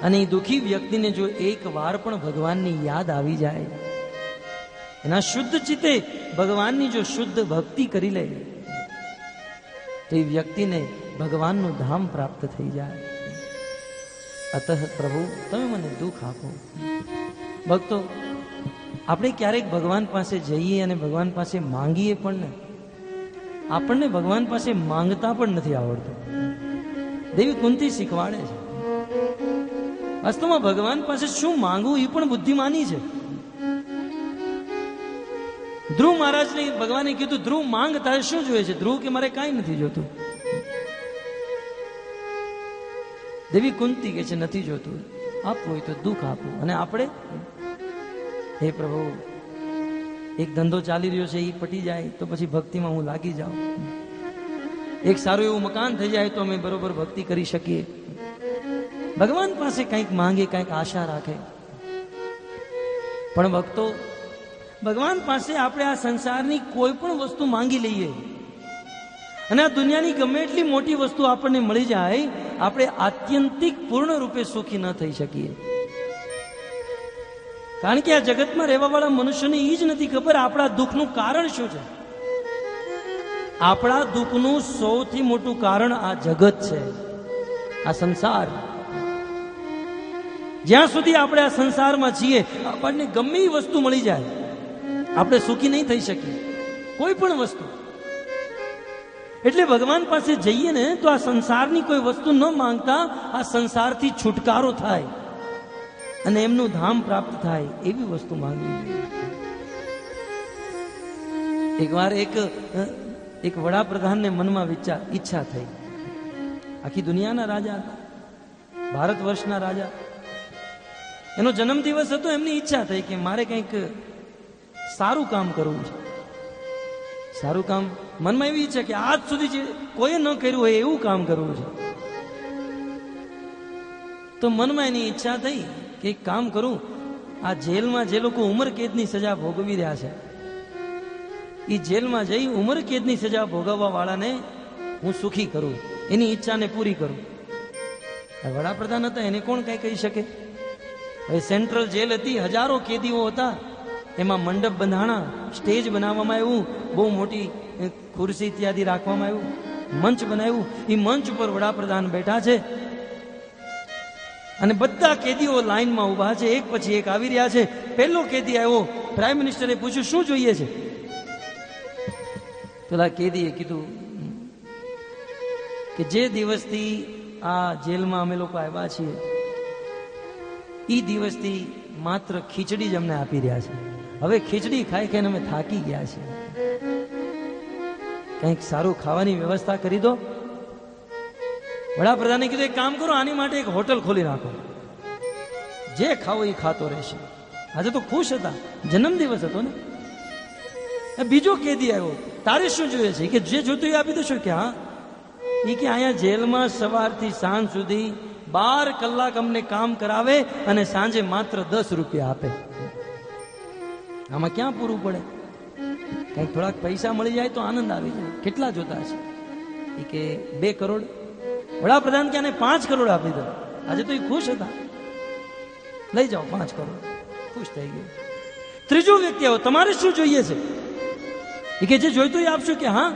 અને એ દુઃખી વ્યક્તિને જો એક વાર પણ ભગવાનની યાદ આવી જાય, એના શુદ્ધ ચિત્તે ભગવાનની જો શુદ્ધ ભક્તિ કરી લે તો એ વ્યક્તિને ભગવાનનું ધામ પ્રાપ્ત થઈ જાય. અતઃ પ્રભુ તમે મને દુઃખ આપો. ભક્તો, આપણે ક્યારેક ભગવાન પાસે જઈએ અને ભગવાન પાસે માંગીએ પણ ને, આપણને ભગવાન પાસે માંગતા પણ નથી આવડતું. દેવી કુંતી શીખવાડે છે. વાસ્તવમાં ભગવાન પાસે શું માંગવું એ પણ બુદ્ધિમાની છે. ધ્રુવ મહારાજને ભગવાને કીધું ધ્રુવ માંગ, તારે શું જોઈએ છે? ધ્રુવ કે મારે કાંઈ નથી જોતું. દેવી કુંતી કે છે નથી જોતું, આપવું હોય તો દુઃખ આપવું. અને આપણે, હે પ્રભુ એક ધંધો ચાલી રહ્યો છે એ પટી જાય તો પછી ભક્તિમાં હું લાગી જાઉં, એક સારું એવું મકાન થઈ જાય તો અમે બરોબર ભક્તિ કરી શકીએ. ભગવાન પાસે કંઈક માંગે, કંઈક આશા રાખે. પણ ભક્તો, ભગવાન પાસે આપણે આ સંસારની કોઈ પણ વસ્તુ માંગી લઈએ અને આ દુનિયાની ગમે એટલી મોટી વસ્તુ આપણને મળી જાય, આપણે આત્યંતિક પૂર્ણ રૂપે સુખી ન થઈ શકીએ. કારણ કે આ જગતમાં રહેવા વાળા મનુષ્યને એ જ નથી ખબર આપણા દુઃખનું કારણ શું છે. આપણા દુઃખનું સૌથી મોટું કારણ આ જગત છે, આ સંસાર. જ્યાં સુધી આપણે આ સંસારમાં છીએ, આપણને ગમે એ વસ્તુ મળી જાય, આપણે સુખી નહીં થઈ શકીએ. કોઈ પણ વસ્તુ, એટલે ભગવાન પાસે જઈએ ને તો આ સંસારની કોઈ વસ્તુ ન માંગતા આ સંસારથી છુટકારો થાય અને એમનું ધામ પ્રાપ્ત થાય એવી વસ્તુ માંગવી જોઈએ. એકવાર એક વડાપ્રધાનને મનમાં ઈચ્છા થઈ. આખી દુનિયાના રાજા હતા, ભારત વર્ષના રાજા. એનો જન્મદિવસ હતો. એમની ઈચ્છા થઈ કે મારે કંઈક સારું કામ કરવું છે. સારું કામ મનમાં એવી ઈચ્છા કે આજ સુધી જે કોઈએ ન કર્યું હોય એવું કામ કરવું છે. તો મનમાં એની ઈચ્છા થઈ કે એક કામ કરું, આ જેલમાં જે લોકો ઉંમર કેદની સજા ભોગવી રહ્યા છે એ જેલમાં જઈ ઉંમર કેદની સજા ભોગવવા વાળાને હું સુખી કરું, એની ઈચ્છાને પૂરી કરું. વડાપ્રધાન હતા, એને કોણ કઈ કહી શકે? હવે સેન્ટ્રલ જેલ હતી, હજારો કેદીઓ હતા, એમાં મંડપ બંધાણા, સ્ટેજ બનાવવામાં આવ્યું, બહુ મોટી ખુરશી ઇત્યાદિ રાખવામાં આવ્યું, મંચ બનાવ્યું. એ મંચ ઉપર વડાપ્રધાન બેઠા છે અને બધા કેદીઓ લાઈનમાં ઉભા છે, એક પછી એક આવી રહ્યા છે. પહેલો કેદી આવ્યો, પ્રાઇમ મિનિસ્ટરે પૂછ્યું શું જોઈએ છે? પેલા કેદીએ કીધું કે જે દિવસથી આ જેલમાં અમે લોકો આવ્યા છીએ એ દિવસથી માત્ર ખીચડી જ અમને આપી રહ્યા છે. હવે ખીચડી ખાઈ ખાઈને અમે થાકી ગયા છીએ. કંઈક સારું ખાવાની વ્યવસ્થા કરી દો. વડાપ્રધાને કીધું એક કામ કરો, આની માટે એક હોટલ ખોલી નાખો, જે ખાવો એ ખાતો રહેશે. આજે તો ખુશ હતા, જન્મદિવસ હતો ને. બીજો કેદી આવ્યો, તારે શું જોઈએ છે? કે જે જોતું એ આપી દેશો. કે હા, એ કે અહીંયા જેલમાં સવારથી સાંજ સુધી 12 કલાક અમને કામ કરાવે અને સાંજે માત્ર 10 રૂપિયા આપે. આમાં ક્યાં પૂરું પડે? કંઈક થોડાક પૈસા મળી જાય તો આનંદ આવી જાય. કેટલા જોતા છે? એ કે 2 કરોડ. વડાપ્રધાન કે આને 5 કરોડ આપી દો. આજે તો એ ખુશ હતા, લઈ જાઓ 5 કરોડ. ખુશ થઈ ગયો. ત્રીજો વ્યક્તિ આવ્યો, તમારે શું જોઈએ છે? એ કે જે જોઈતું એ આપશું. કે હા.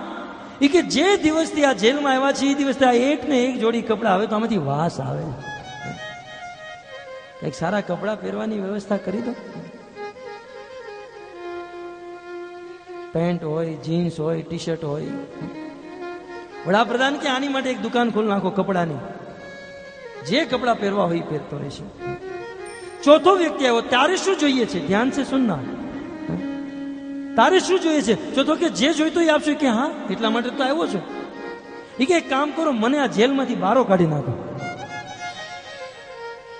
એ કે જે દિવસથી આ જેલમાં આવ્યા છે એ દિવસથી આ એક ને એક જોડી કપડા આવે તો આમાંથી વાસ આવે. કંઈક સારા કપડા પહેરવાની વ્યવસ્થા કરી દો. પેન્ટ હોય, જીન્સ હોય, ટી શર્ટ હોય. વડાપ્રધાન કે આની માટે એક દુકાન ખોલી નાખો કપડાની, જે કપડા પહેરવા હોય એ પહેરતો રહેશે. ચોથો વ્યક્તિ આવ્યો, તારે શું જોઈએ છે? ધ્યાન છે સુનના. તારે શું જોઈએ છે? ચોથો કે જે જોઈતો એ આપશો. કે હા, એટલા માટે તો આવ્યો છો. એ કે એક કામ કરો, મને આ જેલમાંથી બારો કાઢી નાખો.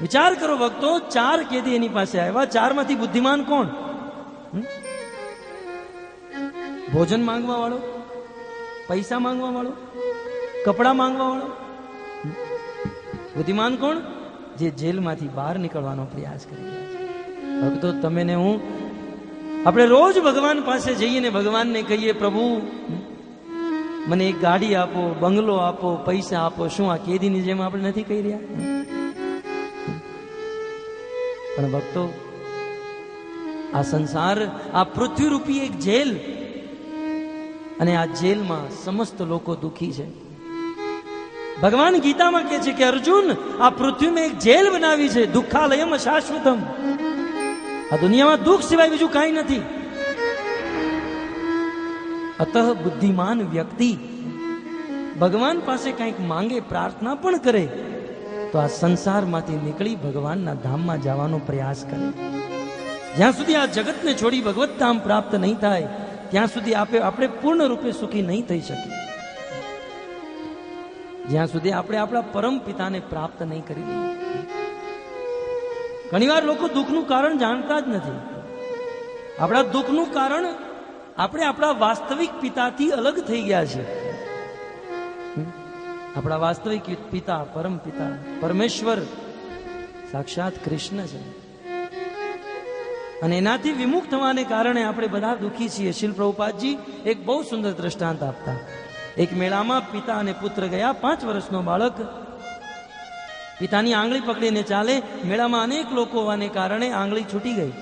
વિચાર કરો ભક્તો, 4 કેદી એની પાસે આવ્યા. 4 માંથી બુદ્ધિમાન કોણ? ભોજન માંગવા વાળો, પૈસા માંગવા વાળો, કપડા માંગવા વાળો. બુદ્ધિમાન કોણ? જે જેલમાંથી બહાર નીકળવાનો પ્રયાસ કરી રહ્યા છે. ભક્તો, તમે ને હું, આપણે રોજ ભગવાન પાસે જઈએ ને ભગવાનને કહીએ, પ્રભુ મને એક ગાડી આપો, બંગલો આપો, પૈસા આપો. શું આ કેદીની જેમ આપણે નથી કહી રહ્યા? પણ ભક્તો, આ સંસાર, આ પૃથ્વી રૂપી એક જેલ, અને આ જેલમાં સમસ્ત લોકો દુખી છે. ભગવાન ગીતામાં કહે છે કે અર્જુન, આ પૃથ્વીમાં એક જેલ બનાવી છે, દુઃખાલયમ અશાશ્વતમ. આ દુનિયામાં દુઃખ સિવાય બીજું કાંઈ નથી. અતઃ બુદ્ધિમાન વ્યક્તિ ભગવાન પાસે કંઈક માંગે, પ્રાર્થના પણ કરે તો આ સંસારમાંથી નીકળી ભગવાનના ધામમાં જવાનો પ્રયાસ કરે. જ્યાં સુધી આ જગતને છોડી ભગવત ધામ પ્રાપ્ત નહીં થાય ત્યાં સુધી આપણે પૂર્ણ રૂપે સુખી નહીં થઈ શકીએ. જ્યાં સુધી આપણે આપણા પરમ પિતાને પ્રાપ્ત નહીં કરી લઈએ. ઘણીવાર લોકો દુઃખનું કારણ જાણતા જ નથી. આપણા દુઃખનું કારણ આપણે આપણા વાસ્તવિક પિતાથી અલગ થઈ ગયા છે. આપણા વાસ્તવિક પિતા, પરમ પિતા, પરમેશ્વર સાક્ષાત કૃષ્ણ છે. અને એનાથી વિમુખ થવાને કારણે આપણે બધા દુઃખી છીએ. શીલ પ્રભુપાદજી એક બહુ સુંદર દ્રષ્ટાંત આપતા. એક મેળામાં પિતા અને પુત્ર ગયા. 5 વર્ષનો બાળક પિતાની આંગળી પકડીને ચાલે. મેળામાં અનેક લોકો હોવાને કારણે આંગળી છૂટી ગઈ.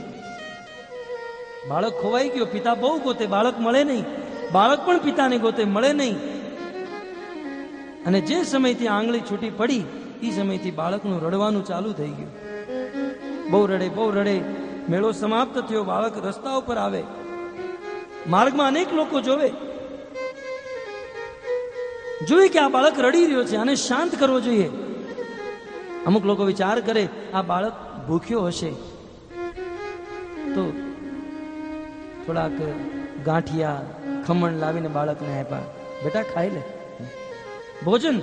બાળક ખોવાઈ ગયો. પિતા બહુ ગોતે, બાળક મળે નહીં. બાળક પણ પિતાને ગોતે, મળે નહીં. અને જે સમયથી આંગળી છૂટી પડી એ સમયથી બાળકનું રડવાનું ચાલુ થઈ ગયું. બહુ રડે, બહુ રડે. મેળો સમાપ્ત થયો. બાળક રસ્તા ઉપર આવે. માર્ગમાં અનેક લોકો જોવે. જોઈએ કે આ બાળક રડી રહ્યો છે, આને શાંત કરવો જોઈએ. અમુક લોકો વિચાર કરે આ બાળક ભૂખ્યો હશે તો થોડાક ગાંઠિયા ખમણ લાવીને બાળકને આપ્યા, બેટા ખાઈ લે. ભોજન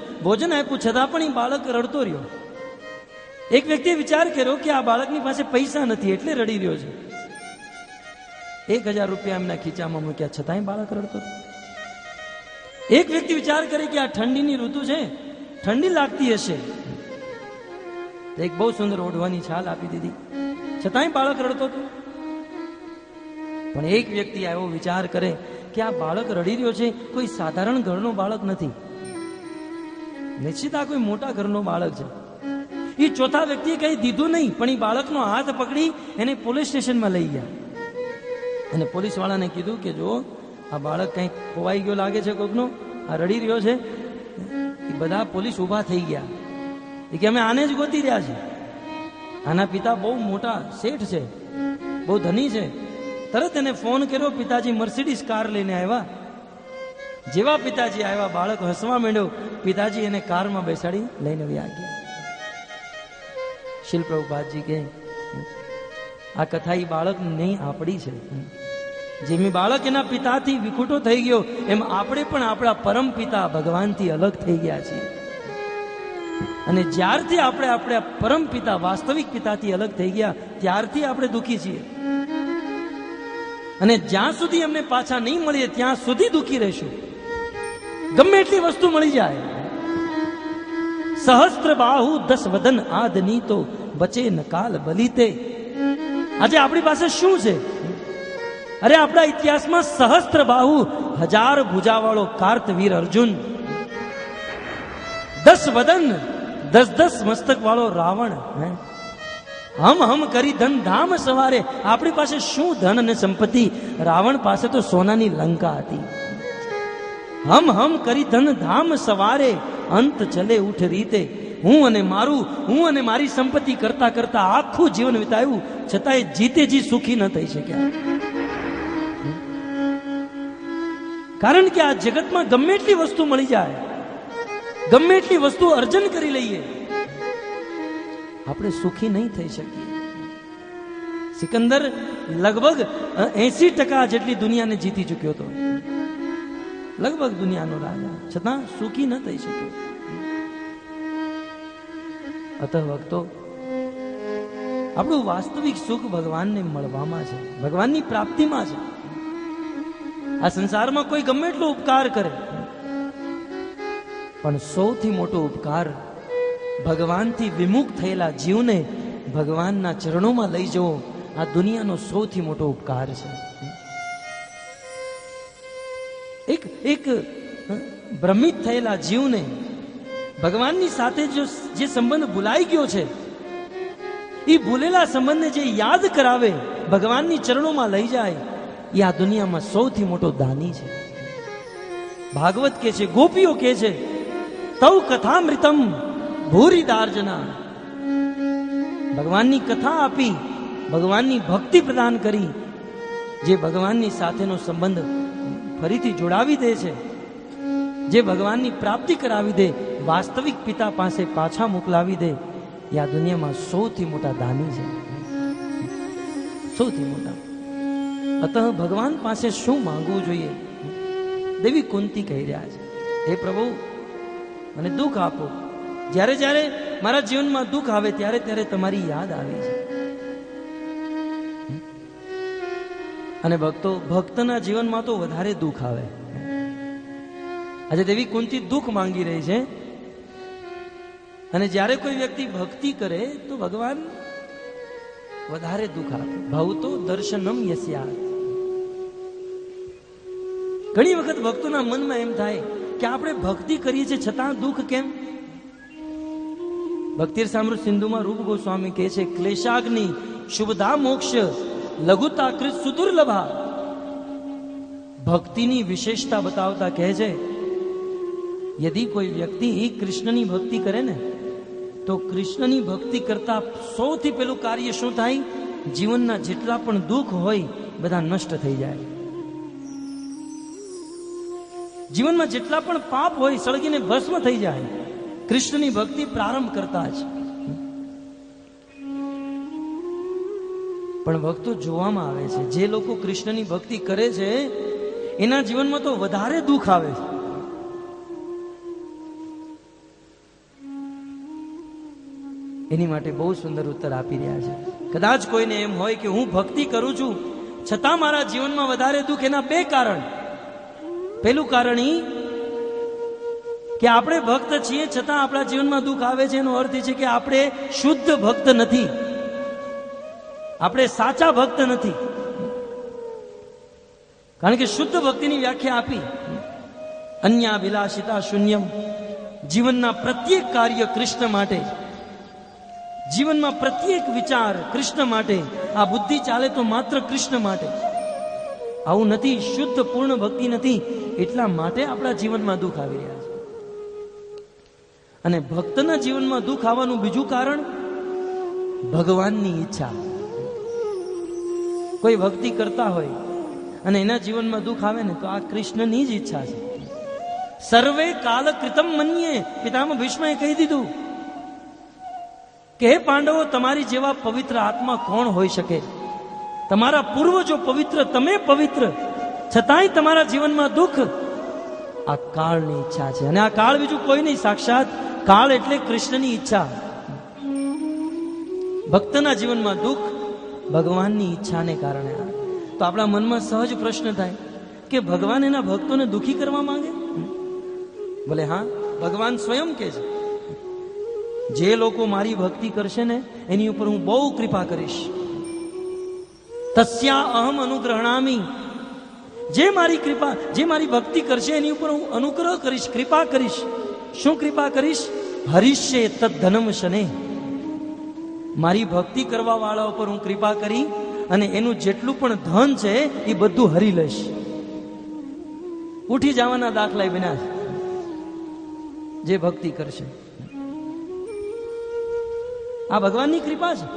આપ્યું છતાં પણ એ બાળક રડતો રહ્યો. એક વ્યક્તિએ વિચાર કર્યો કે આ બાળકની પાસે પૈસા નથી એટલે રડી રહ્યો છે. 1000 રૂપિયા એમના ખીચામાં મૂક્યા છતાંય બાળક રડતો. એક વ્યક્તિ વિચાર કરે કે આ ઠંડીની ઋતુ છે, ઠંડી લાગતી હશે, એક બહુ સુંદર ઓઢવાની છાલ આપી દીધી છતાંય બાળક રડતો હતો. પણ એક વ્યક્તિ આવ્યો વિચાર કરે કે આ બાળક રડી રહ્યો છે કોઈ સાધારણ ઘરનો બાળક નથી, નિશ્ચિત આ કોઈ મોટા ઘરનો બાળક છે. એ ચોથા વ્યક્તિએ કઈ દીધું નહીં, પણ એ બાળકનો હાથ પકડી એને પોલીસ સ્ટેશનમાં લઈ ગયા અને પોલીસ વાળાને કીધું કે જો આ બાળક કંઈક ખોવાઈ ગયો લાગે છે કોકનો, આ રડી રહ્યો છે. એ બધા પોલીસ ઉભા થઈ ગયા કે અમે આને જ ગોતી રહ્યા છીએ. આના પિતા બહુ મોટા શેઠ છે, બહુ ધની છે. તરત એને ફોન કર્યો, પિતાજી મર્સિડીઝ કાર લઈને આવ્યા. જેવા પિતાજી આવ્યા બાળક હસવા માંડ્યો. પિતાજી એને કારમાં બેસાડી લઈને વ્યા ગયા. શિલ પ્રભુપાદજી કે આ કથા એ બાળક નહીં આપણી છે. જેમ બાળક એના પિતાથી વિખૂટો થઈ ગયો એમ આપણે પણ આપણા પરમ પિતા ભગવાનથી અલગ થઈ ગયા છીએ. અને જ્યારથી આપણે આપણા પરમ પિતા વાસ્તવિક પિતાથી અલગ થઈ ગયા ત્યારથી આપણે દુઃખી છીએ. અને જ્યાં સુધી અમને પાછા નહીં મળીએ ત્યાં સુધી દુઃખી રહીશું. ગમે એટલી વસ્તુ મળી જાય. સહસ્ત્ર બાહુ 10 વદન આદની તો બચે ન કાલ બલીતે. આજે આપણી પાસે શું છે? અરે આપણા ઇતિહાસમાં સહસ્ત્ર બાહુ 1000 ભુજાવાળો કાર્તવીર અર્જુન, 10 વદન 10 મસ્તક વાળો રાવણ, હમ કરી ધન ધામ સવારે. આપણી પાસે શું ધન અને સંપત્તિ? રાવણ પાસે તો સોનાની લંકા હતી. હમ કરી ધન ધામ સવારે, અંત ચલે ઉઠ રીતે. હું અને મારી સંપત્તિ કરતા કરતા આખું જીવન વિતાવ્યું છતાંય જીતે જી સુખી ન થઈ શક્યા. કારણ કે આ જગતમાં ગમે એટલી વસ્તુ મળી જાય, ગમે એટલી વસ્તુ અર્જન કરી લઈએ, આપણે સુખી નહીં થઈ શકીએ. સિકંદર લગભગ 80% જેટલી દુનિયાને જીતી ચૂક્યો હતો, લગભગ દુનિયાનો રાજા, છતાં સુખી ન થઈ શક્યો. અતઃ ભક્તો, આપણું વાસ્તવિક સુખ ભગવાનને મળવામાં છે, ભગવાનની પ્રાપ્તિમાં છે. આ સંસારમાં કોઈ ગમે એટલો ઉપકાર કરે, પણ સૌથી મોટો ઉપકાર ભગવાનથી વિમુખ થયેલા જીવને ભગવાનના ચરણોમાં લઈ જવો આ દુનિયાનો સૌથી મોટો ઉપકાર છે. એક ભ્રમિત થયેલા જીવને ભગવાનની સાથે જે સંબંધ ભૂલાઈ ગયો છે, એ ભૂલેલા સંબંધને જે યાદ કરાવે, ભગવાનની ચરણોમાં લઈ જાય, એ આ દુનિયામાં સૌથી મોટો દાની છે. ભાગવત કે છે, ગોપીઓ કે છે, તૌ કથામૃતમ ભૂરી દાર્જના. ભગવાનની કથા આપી, ભગવાનની ભક્તિ પ્રદાન કરી, જે ભગવાનની સાથેનો સંબંધ ફરીથી જોડાવી દે છે, જે ભગવાનની પ્રાપ્તિ કરાવી દે, વાસ્તવિક પિતા પાસે પાછા મોકલાવી દે, એ આ દુનિયામાં સૌથી મોટા દાની છે, સૌથી મોટા. અતઃ ભગવાન પાસે શું માંગવું જોઈએ? દેવી કુંતી કહી રહ્યા છે, હે પ્રભુ મને દુઃખ આપો. જ્યારે જ્યારે મારા જીવનમાં દુઃખ આવે ત્યારે ત્યારે તમારી યાદ આવે છે. અને ભક્તના જીવનમાં તો વધારે દુઃખ આવે. આજે દેવી કુંતી દુઃખ માંગી રહી છે. અને જ્યારે કોઈ વ્યક્તિ ભક્તિ કરે તો ભગવાન વધારે દુઃખ આપે. ભવતો દર્શનમ યસ્યાત. ઘણી વખત ભક્તોના મનમાં એમ થાય કે આપણે ભક્તિ કરીએ છીએ છતાં દુઃખ કેમ? ભક્તિ સામૃત સિંધુમાં રૂપ ગોસ્વામી કહે છે, ક્લેશાગ્નિ શુભધા મોક્ષ લઘુતા કૃત સુદુર્લભા. ભક્તિની વિશેષતા બતાવતા કહે છે, યદિ કોઈ વ્યક્તિ કૃષ્ણની ભક્તિ કરે ને તો કૃષ્ણની ભક્તિ કરતા સૌથી પહેલું કાર્ય શું થાય? જીવનના જેટલા પણ દુઃખ હોય બધા નષ્ટ થઈ જાય. જીવનમાં જેટલા પણ પાપ હોય સળગીને ભસ્મ થઈ જાય કૃષ્ણની ભક્તિ પ્રારંભ કરતા જ. પણ ભક્તો જોવામાં આવે છે જે લોકો કૃષ્ણની ભક્તિ કરે છે એના જીવનમાં તો વધારે દુઃખ આવે છે. એની માટે બહુ સુંદર ઉત્તર આપી રહ્યા છે. કદાચ કોઈને એમ હોય કે હું ભક્તિ કરું છું છતાં મારા જીવનમાં વધારે દુઃખ, એના બે કારણ. પહેલું કારણ ઈ કે આપણે ભક્ત છીએ છતાં આપણા જીવનમાં દુઃખ આવે છે. એનો અર્થ એ છે કે આપણે શુદ્ધ ભક્ત નથી, આપણે સાચા ભક્ત નથી. કારણ કે શુદ્ધ ભક્તિની વ્યાખ્યા આપી, અન્ય વિલાસિતા શૂન્યમ. જીવનના પ્રત્યેક કાર્ય કૃષ્ણ માટે, જીવનમાં પ્રત્યેક વિચાર કૃષ્ણ માટે. આ બુદ્ધિ ચાલે તો માત્ર કૃષ્ણ માટે. આવું નથી, શુદ્ધ પૂર્ણ ભક્તિ નથી. એટલા માટે આપણા જીવનમાં દુઃખ આવી રહ્યા છે. અને ભક્તના જીવનમાં દુઃખ આવવાનું બીજું કારણ ભગવાનની ઈચ્છા. કોઈ ભક્તિ કરતા હોય અને એના જીવનમાં દુઃખ આવે ને તો આ કૃષ્ણની જ ઈચ્છા છે. સર્વે કાલ કૃતમ મન્યે. પિતામહ ભીષ્મએ કહી દીધું કે હે પાંડવો, તમારી જેવા પવિત્ર આત્મા કોણ હોઈ શકે? તમારા પૂર્વજો પવિત્ર, તમે પવિત્ર, છતાંય તમારા જીવનમાં દુઃખ. આ કાળની ઈચ્છા છે. અને આ કાળ બીજું કોઈ નહીં, સાક્ષાત કાળ એટલે કૃષ્ણની ઈચ્છા. ભક્તના જીવનમાં દુઃખ ભગવાનની ઈચ્છાને કારણે. તો આપણા મનમાં સહજ પ્રશ્ન થાય કે ભગવાન એના ભક્તોને દુઃખી કરવા માંગે? ભલે હા, ભગવાન સ્વયં કે છે જે લોકો મારી ભક્તિ કરશે ને એની ઉપર હું બહુ કૃપા કરીશ. તસ્યા અહમ અનુગ્રહણામી. જે મારી ભક્તિ કરશે એની ઉપર હું અનુગ્રહ કરીશ, કૃપા કરીશ. શું કૃપા કરીશ? હરિષ્યે તદ ધનમ શને. મારી ભક્તિ કરવા વાળા ઉપર હું કૃપા કરી અને એનું જેટલું પણ ધન છે એ બધું હરી લઈશ. ઉઠી જવાના દાખલા બન્યા છે જે ભક્તિ કરશે. આ ભગવાનની કૃપા છે.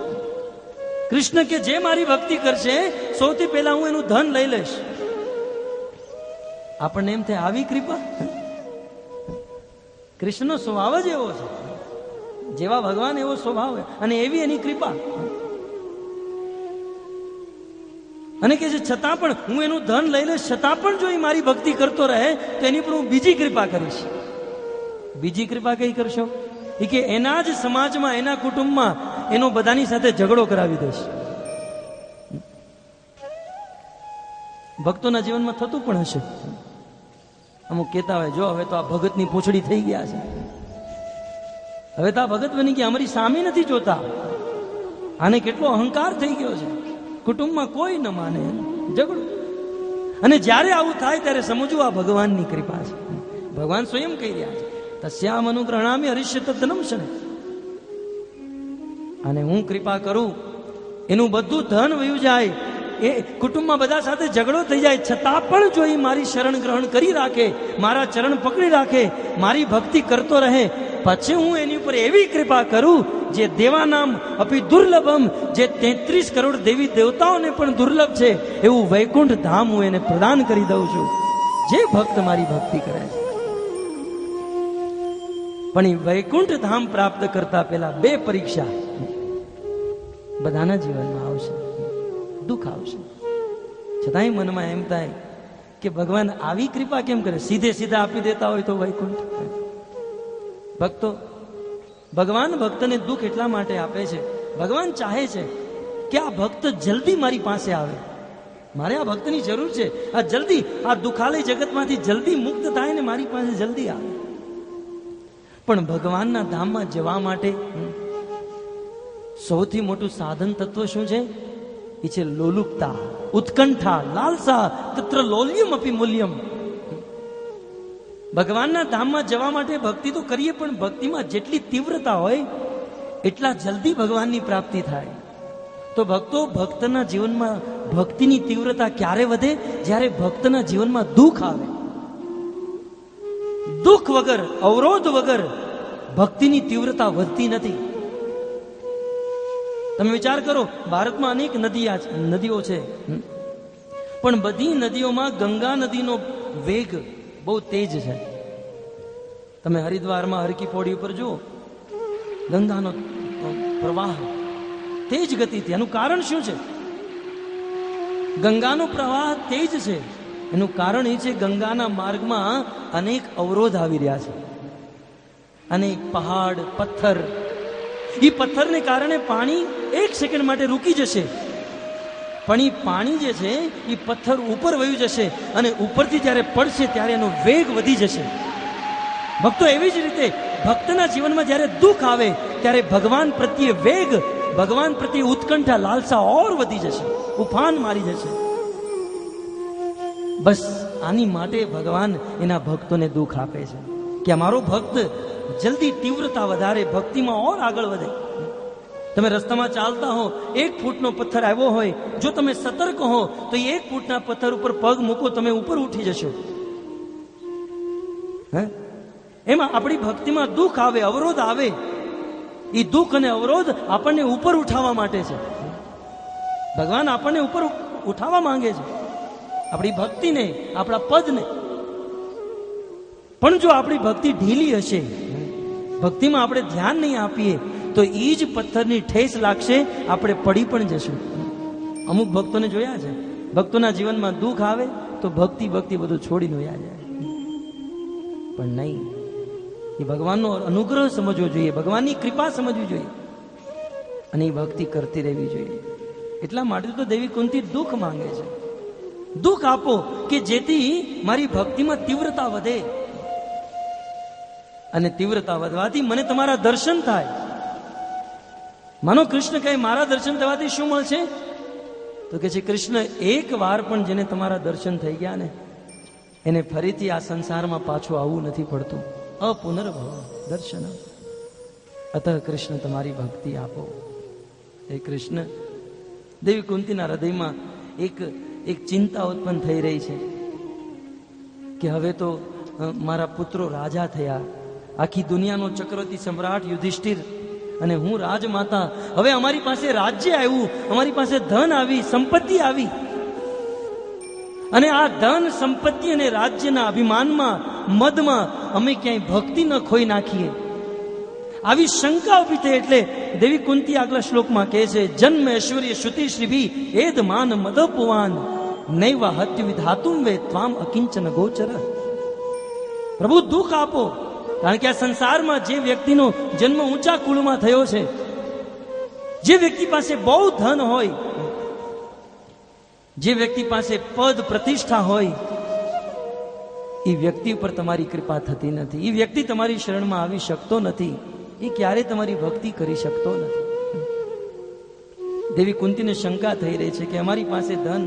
કૃષ્ણ કે જે મારી ભક્તિ કરશે સૌથી પહેલા હું એનું ધન લઈ લઈશ. આપણને એમ થાય આવી કૃપા? કૃષ્ણનો સ્વભાવ જ એવો છે, જેવા ભગવાન એવો સ્વભાવ અને એવી એની કૃપા. અને કે છે છતાં પણ હું એનું ધન લઈ લઈશ, છતાં પણ જો એ મારી ભક્તિ કરતો રહે તો એની પર હું બીજી કૃપા કરીશ. બીજી કૃપા કઈ કરશો? એ કે એના જ સમાજમાં, એના કુટુંબમાં એનો બધાની સાથે ઝઘડો કરાવી દઈશ. ભક્તોના જીવનમાં થતું પણ હશે. અમુક કહેતા હોય જો હવે તો આ ભગતની પૂંછડી થઈ ગયા છે, હવે તો આ ભગત બની ગયા, અમારી સામે નથી જોતા. આને કેટલો અહંકાર થઈ ગયો છે, કુટુંબમાં કોઈ ન માને, ઝઘડો. અને જ્યારે આવું થાય ત્યારે સમજવું આ ભગવાનની કૃપા છે. ભગવાન સ્વયં કહી રહ્યા છે તસ્યામ અનુગ્રહણામિ હરિષ્ય તદ્ધનમ શને. અને હું કૃપા કરું, એનું બધું ધન વયું જાય, એ કુટુંબમાં બધા સાથે ઝઘડો થઈ જાય, છતાં પણ જો એ મારી શરણ ગ્રહણ કરી રાખે, મારા ચરણ પકડી રાખે, મારી ભક્તિ કરતો રહે, પછી હું એની ઉપર એવી કૃપા કરું જે દેવાનામ અપી દુર્લભમ, જે 33 કરોડ દેવી દેવતાઓને પણ દુર્લભ છે એવું વૈકુંઠ ધામ હું એને પ્રદાન કરી દઉં છું, જે ભક્ત મારી ભક્તિ કરે છે. પણ એ વૈકુંઠ ધામ પ્રાપ્ત કરતા પહેલા બે પરીક્ષા બધાના જીવનમાં આવશે. દુઃખ આવશે, છતાંય મનમાં એમ થાય કે ભગવાન આવી કૃપા કેમ કરે? સીધે સીધા આપી દેતા હોય તો વૈકુંઠ. ભક્તો, ભગવાન ભક્તને દુઃખ એટલા માટે આપે છે, ભગવાન ચાહે છે કે આ ભક્ત જલ્દી મારી પાસે આવે. મારે આ ભક્તની જરૂર છે, આ જલ્દી આ દુખાલય જગતમાંથી જલ્દી મુક્ત થાય ને મારી પાસે જલ્દી આવે. પણ ભગવાનના ધામમાં જવા માટે સૌથી મોટું સાધન તત્વ શું છે? એ છે લોલુપતા, ઉત્કંઠા, લાલસા. તત્ર લોલ્યમ અપી મૂલ્યમ. ભગવાનના ધામમાં જવા માટે ભક્તિ તો કરીએ, પણ ભક્તિમાં જેટલી તીવ્રતા હોય એટલા જલ્દી ભગવાનની પ્રાપ્તિ થાય. તો ભક્તો, ભક્તના જીવનમાં ભક્તિની તીવ્રતા ક્યારે વધે? જ્યારે ભક્તના જીવનમાં દુઃખ આવે. દુઃખ વગર, અવરોધ વગર ભક્તિની તીવ્રતા વધતી નથી. તમે વિચાર કરો, ભારતમાં અનેક નદીઓ છે, પણ બધી નદીઓમાં ગંગા નદીનો વેગ બહુ તેજ છે. તમે હરિદ્વારમાં હરકી પોડી ઉપર જુઓ, ગંગાનો પ્રવાહ તેજ ગતિથી. એનું કારણ શું છે? ગંગાનો પ્રવાહ તેજ છે. એનું કારણ એ છે ગંગાના માર્ગમાં અનેક અવરોધ આવી રહ્યા છે, અનેક પહાડ, પથ્થર. એ પથ્થરને કારણે પાણી એક સેકન્ડ માટે રૂકી જશે, પણ એ પાણી જે છે એ પથ્થર ઉપર વહી જશે અને ઉપરથી જ્યારે પડશે ત્યારે એનો વેગ વધી જશે. ભક્તો, એવી જ રીતે ભક્તના જીવનમાં જ્યારે દુઃખ આવે ત્યારે ભગવાન પ્રત્યે વેગ, ભગવાન પ્રત્યે ઉત્કંઠા, લાલસા ઓર વધી જશે, ઉફાન મારી જશે. બસ આની માટે ભગવાન એના ભક્તોને દુઃખ આપે છે કે અમારો ભક્ત જલ્દી તીવ્રતા વધારે, ભક્તિમાં ઓર આગળ વધે. તમે રસ્તામાં ચાલતા હો, 1 ફૂટનો પથ્થર આવ્યો હોય, જો તમે સતર્ક હો તો 1 ફૂટના પથ્થર ઉપર પગ મૂકો, તમે ઉપર ઉઠી જશો. એમાં આપણી ભક્તિમાં દુઃખ આવે, અવરોધ આવે. એ દુઃખ અને અવરોધ આપણને ઉપર ઉઠાવવા માટે છે. ભગવાન આપણને ઉપર ઉઠાવવા માંગે છે, આપણી ભક્તિને, આપણા પદને. પણ જો આપણી ભક્તિ ઢીલી હશે, ભક્તિમાં આપણે ધ્યાન નહીં આપીએ, તો એ જ પથ્થરની ઠેસ લાગશે, આપણે પડી પણ જશું. અમુક ભક્તોને જોયા છે, ભક્તોના જીવનમાં દુઃખ આવે તો ભક્તિ બધું છોડીને વયા જાય. પણ નહીં, એ ભગવાનનો અનુગ્રહ સમજવો જોઈએ, ભગવાનની કૃપા સમજવી જોઈએ અને એ ભક્તિ કરતી રહેવી જોઈએ. એટલા માટે તો દેવી કુંતી દુઃખ માંગે છે. દુઃખ આપો કે જેથી મારી ભક્તિમાં તીવ્રતા વધે, અને તીવ્રતા વધવાથી મને તમારા દર્શન થાય. માનો કૃષ્ણ કહે મારા દર્શન થવાથી શું મળશે? તો કે છે કૃષ્ણ, એક વાર પણ જેને તમારા દર્શન થઈ ગયા ને, એને ફરીથી આ સંસારમાં પાછું આવવું નથી પડતું. અપુનર્ભવ દર્શન. અતઃ કૃષ્ણ તમારી ભક્તિ આપો. હે કૃષ્ણ, દેવી કુંતીના હૃદયમાં એક ચિંતા ઉત્પન્ન થઈ રહી છે કે હવે તો મારા પુત્રો રાજા થયા, આખી દુનિયાનો ચક્રવર્તી સમ્રાટ યુધિષ્ઠિર અને હું રાજમાતા, હવે અમારી પાસે રાજ્ય આવ્યું, અમારી પાસે ધન આવી, સંપત્તિ આવી, અને આ ધન, સંપત્તિ અને રાજ્યના અભિમાનમાં, મદમાં અમે ક્યાંય ભક્તિ ન ખોઈ નાખીએ, આવી શંકા ઉભી થઈ. એટલે દેવી કુંતી આગલા શ્લોકમાં કહે છે, જન્મ ઐશ્વર્ય શ્રુતિ શ્રીભી એદ માન મદપુવાન નૈવા હત્ય વિધાતુમ વે ત્વામ અકિંચન ગોચર. પ્રભુ દુઃખ આપો, કારણ કે આ સંસારમાં જે વ્યક્તિનો જન્મ ઊંચા કુળમાં થયો છે, જે વ્યક્તિ પાસે બહુ ધન હોય, જે વ્યક્તિ પાસે પદ પ્રતિષ્ઠા હોય, એ વ્યક્તિ ઉપર તમારી કૃપા થતી નથી. એ વ્યક્તિ તમારી શરણમાં આવી શકતો નથી, એ ક્યારેય તમારી ભક્તિ કરી શકતો નથી. દેવી કુંતીને શંકા થઈ રહી છે કે અમારી પાસે ધન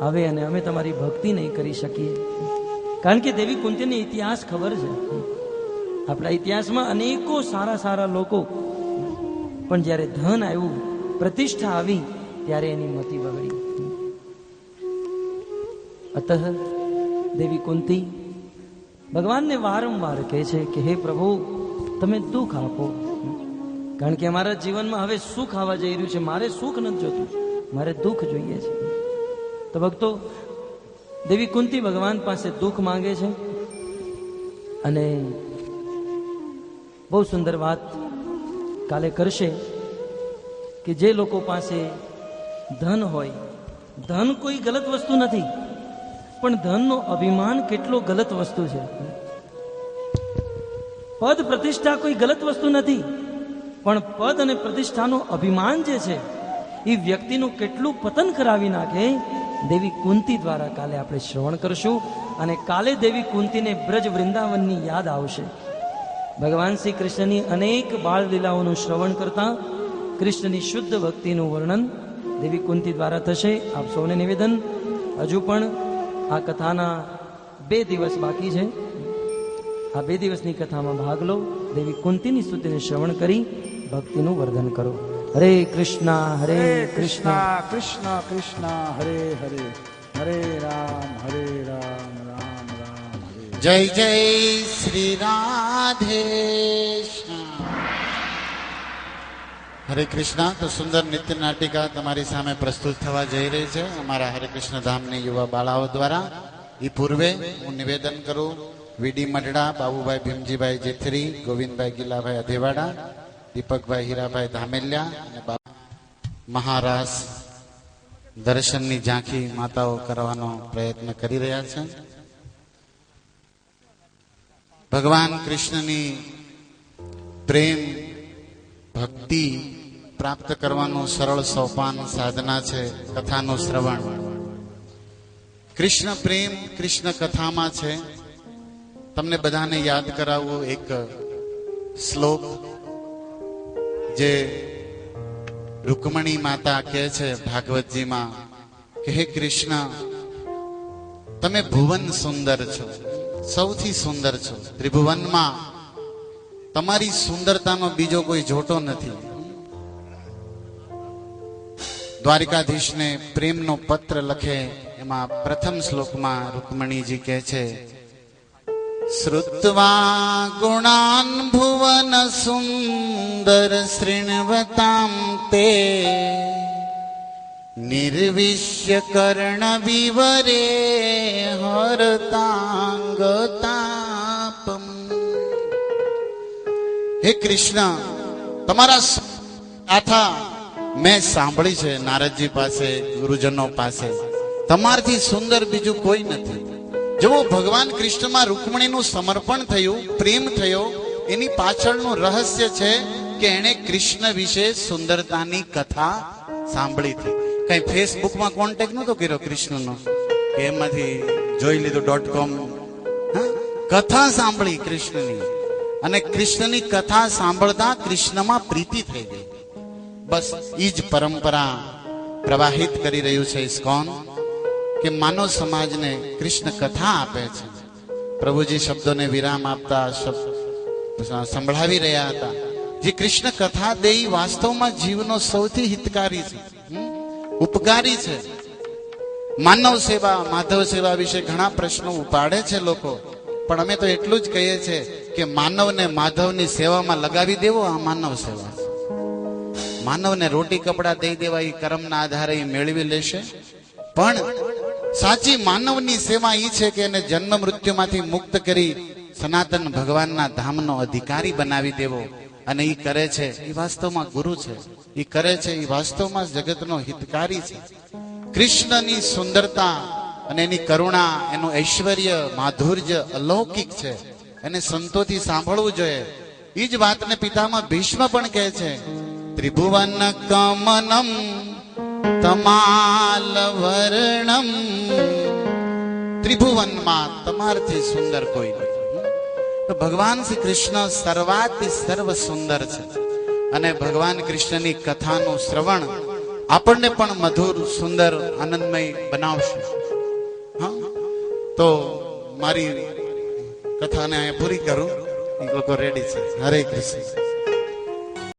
આવે અને અમે તમારી ભક્તિ નહીં કરી શકીએ. કારણ કે દેવી કુંતીને ઇતિહાસ ખબર છે. આપણા ઇતિહાસમાં અનેકો સારા સારા લોકો, પણ જ્યારે ધન આવ્યું, પ્રતિષ્ઠા આવી, ત્યારે એની મતિ બગડી. અતઃ દેવી કુંતી ભગવાનને વારંવાર કહે છે કે હે પ્રભુ, તમે દુઃખ આપો, કારણ કે અમારા જીવનમાં હવે સુખ આવવા જઈ રહ્યું છે. મારે સુખ નથી જોતું, મારે દુઃખ જોઈએ છે. તો ભક્તો, દેવી કુંતી ભગવાન પાસે દુઃખ માંગે છે. અને બહુ સુંદર વાત કાલે કરશે કે જે લોકો પાસે ધન હોય, ધન કોઈ ગલત વસ્તુ નથી, પણ ધનનો અભિમાન કેટલો ગલત વસ્તુ છે. પદ પ્રતિષ્ઠા કોઈ ગલત વસ્તુ નથી, પણ પદ અને પ્રતિષ્ઠાનો અભિમાન જે છે એ વ્યક્તિનું કેટલું પતન કરાવી નાખે, દેવી કુંતી દ્વારા કાલે આપણે શ્રવણ કરશું. અને કાલે દેવી કુંતીને બ્રજ વૃંદાવનની યાદ આવશે. ભગવાન શ્રી કૃષ્ણની અનેક બાળ લીલાઓનું શ્રવણ કરતા કૃષ્ણની શુદ્ધ ભક્તિનું વર્ણન દેવી કુંતી દ્વારા થશે. આપ સૌને નિવેદન, હજુ પણ આ કથાના 2 દિવસ બાકી છે. આ 2 દિવસની કથામાં ભાગ લો. દેવી કુંતીની સ્તુતિને શ્રવણ કરી ભક્તિનું વર્ધન કરો. હરે કૃષ્ણ હરે કૃષ્ણ કૃષ્ણ કૃષ્ણ હરે હરે, હરે રામ રામ રામ હરે. જય જય શ્રી રાધે. હરે કૃષ્ણ. તો સુંદર નિત્ય નાટિકા તમારી સામે પ્રસ્તુત થવા જઈ રહી છે અમારા હરે કૃષ્ણ ધામની યુવા બાળાઓ દ્વારા. એ પૂર્વે હું નિવેદન કરું, વીડી મઢડા, બાબુભાઈ ભીમજીભાઈ જેથરી, ગોવિંદભાઈ ગીલાભાઈ અધેવાડા, દીપકભાઈ હીરાભાઈ ધામેલિયા અને મહારાસ દર્શનની ઝાંખી માતાઓ કરવાનો પ્રયત્ન કરી રહ્યા છે. ભગવાન કૃષ્ણની પ્રેમ ભક્તિ પ્રાપ્ત કરવાનું સરળ સોપાન સાધના છે કથાનું શ્રવણ. કૃષ્ણ પ્રેમ કૃષ્ણ કથામાં છે. તમને બધાને યાદ કરાવવું એક શ્લોક જે રૂકમણી માતા કહે છે ભાગવતજીમાં કે હે કૃષ્ણ, તમે ભુવન સુંદર છો, સૌથી સુંદર છો. ત્રિભુવનમાં તમારી સુંદરતાનો બીજો કોઈ જોટો નથી. દ્વારિકાધીશને પ્રેમનો પત્ર લખે એમાં પ્રથમ શ્લોકમાં રૂકમણીજી કહે છે, શ્રુત્વા ગુણાન ભુવન સુંદર શૃણવતામ તે નિર્વિશ્ય કર્ણ વિવરે હરતાંગતાપમ. હે કૃષ્ણ, તમારા ગાથા મેં સાંભળી છે નારદજી પાસે, ગુરુજનો પાસે. તમારથી સુંદર બીજું કોઈ નથી. જેવો ભગવાન કૃષ્ણમાં રૂકમણીનું સમર્પણ થયું, પ્રેમ થયો, એની પાછળનું રહસ્ય છે કે એણે કૃષ્ણ વિશે સુંદરતાની કથા સાંભળી હતી. કઈ ફેસબુકમાં કોન્ટેક્ટ નતો કર્યો કૃષ્ણનો કે એમાંથી જોઈ લીધું .com. કથા સાંભળી કૃષ્ણની, અને કૃષ્ણની કથા સાંભળતા કૃષ્ણમાં પ્રીતિ થઈ ગઈ. બસ ઈ જ પરંપરા પ્રવાહિત કરી રહ્યું છે ઇસ્કોન, કે માનવ સમાજને કૃષ્ણ કથા આપે છે. પ્રભુજી શબ્દોને વિરામ આપતા સંભળાવી રહ્યા હતા. જે કૃષ્ણ કથા દે વાસ્તવમાં જીવનો સૌથી હિતકારી છે, ઉપકારી છે. માનવ સેવા, માધવ સેવા વિશે ઘણા પ્રશ્નો ઉપાડે છે લોકો, પણ અમે તો એટલું જ કહીએ છીએ કે માનવને માધવની સેવામાં લગાવી દેવો આ માનવ સેવા છે. માનવને રોટી કપડા દઈ દેવા એ કર્મના આધારે એ મેળવી લેશે, પણ સાચી માનવની સેવા એ છે કે એને જન્મ મૃત્યુમાંથી મુક્ત કરી સનાતન ભગવાનના ધામનો અધિકારી બનાવી દેવો. અને એ કરે છે એ વાસ્તવમાં ગુરુ છે, એ કરે છે એ વાસ્તવમાં જગતનો હિતકારી છે. કૃષ્ણની સુંદરતા અને એની કરુણા, એનું ઐશ્વર્ય, માધુર્ય અલૌકિક છે. એને સંતોથી સાંભળવું જોઈએ. એ જ વાતને પિતામાં ભીષ્મ પણ કહે છે, ત્રિભુવન કમનમ તમાલ વર્ણમ. ત્રિભુવનમાં તમારથી સુંદર કોઈ નથી. તો ભગવાન શ્રી કૃષ્ણ સર્વાતિ સર્વ સુંદર છે. અને ભગવાન કૃષ્ણની કથાનું શ્રવણ આપણને પણ મધુર, સુંદર, આનંદમય બનાવશે. હા, તો મારી કથાને અહીંયા પૂરી કરું. એ લોકો રેડી છે. હરે કૃષ્ણ.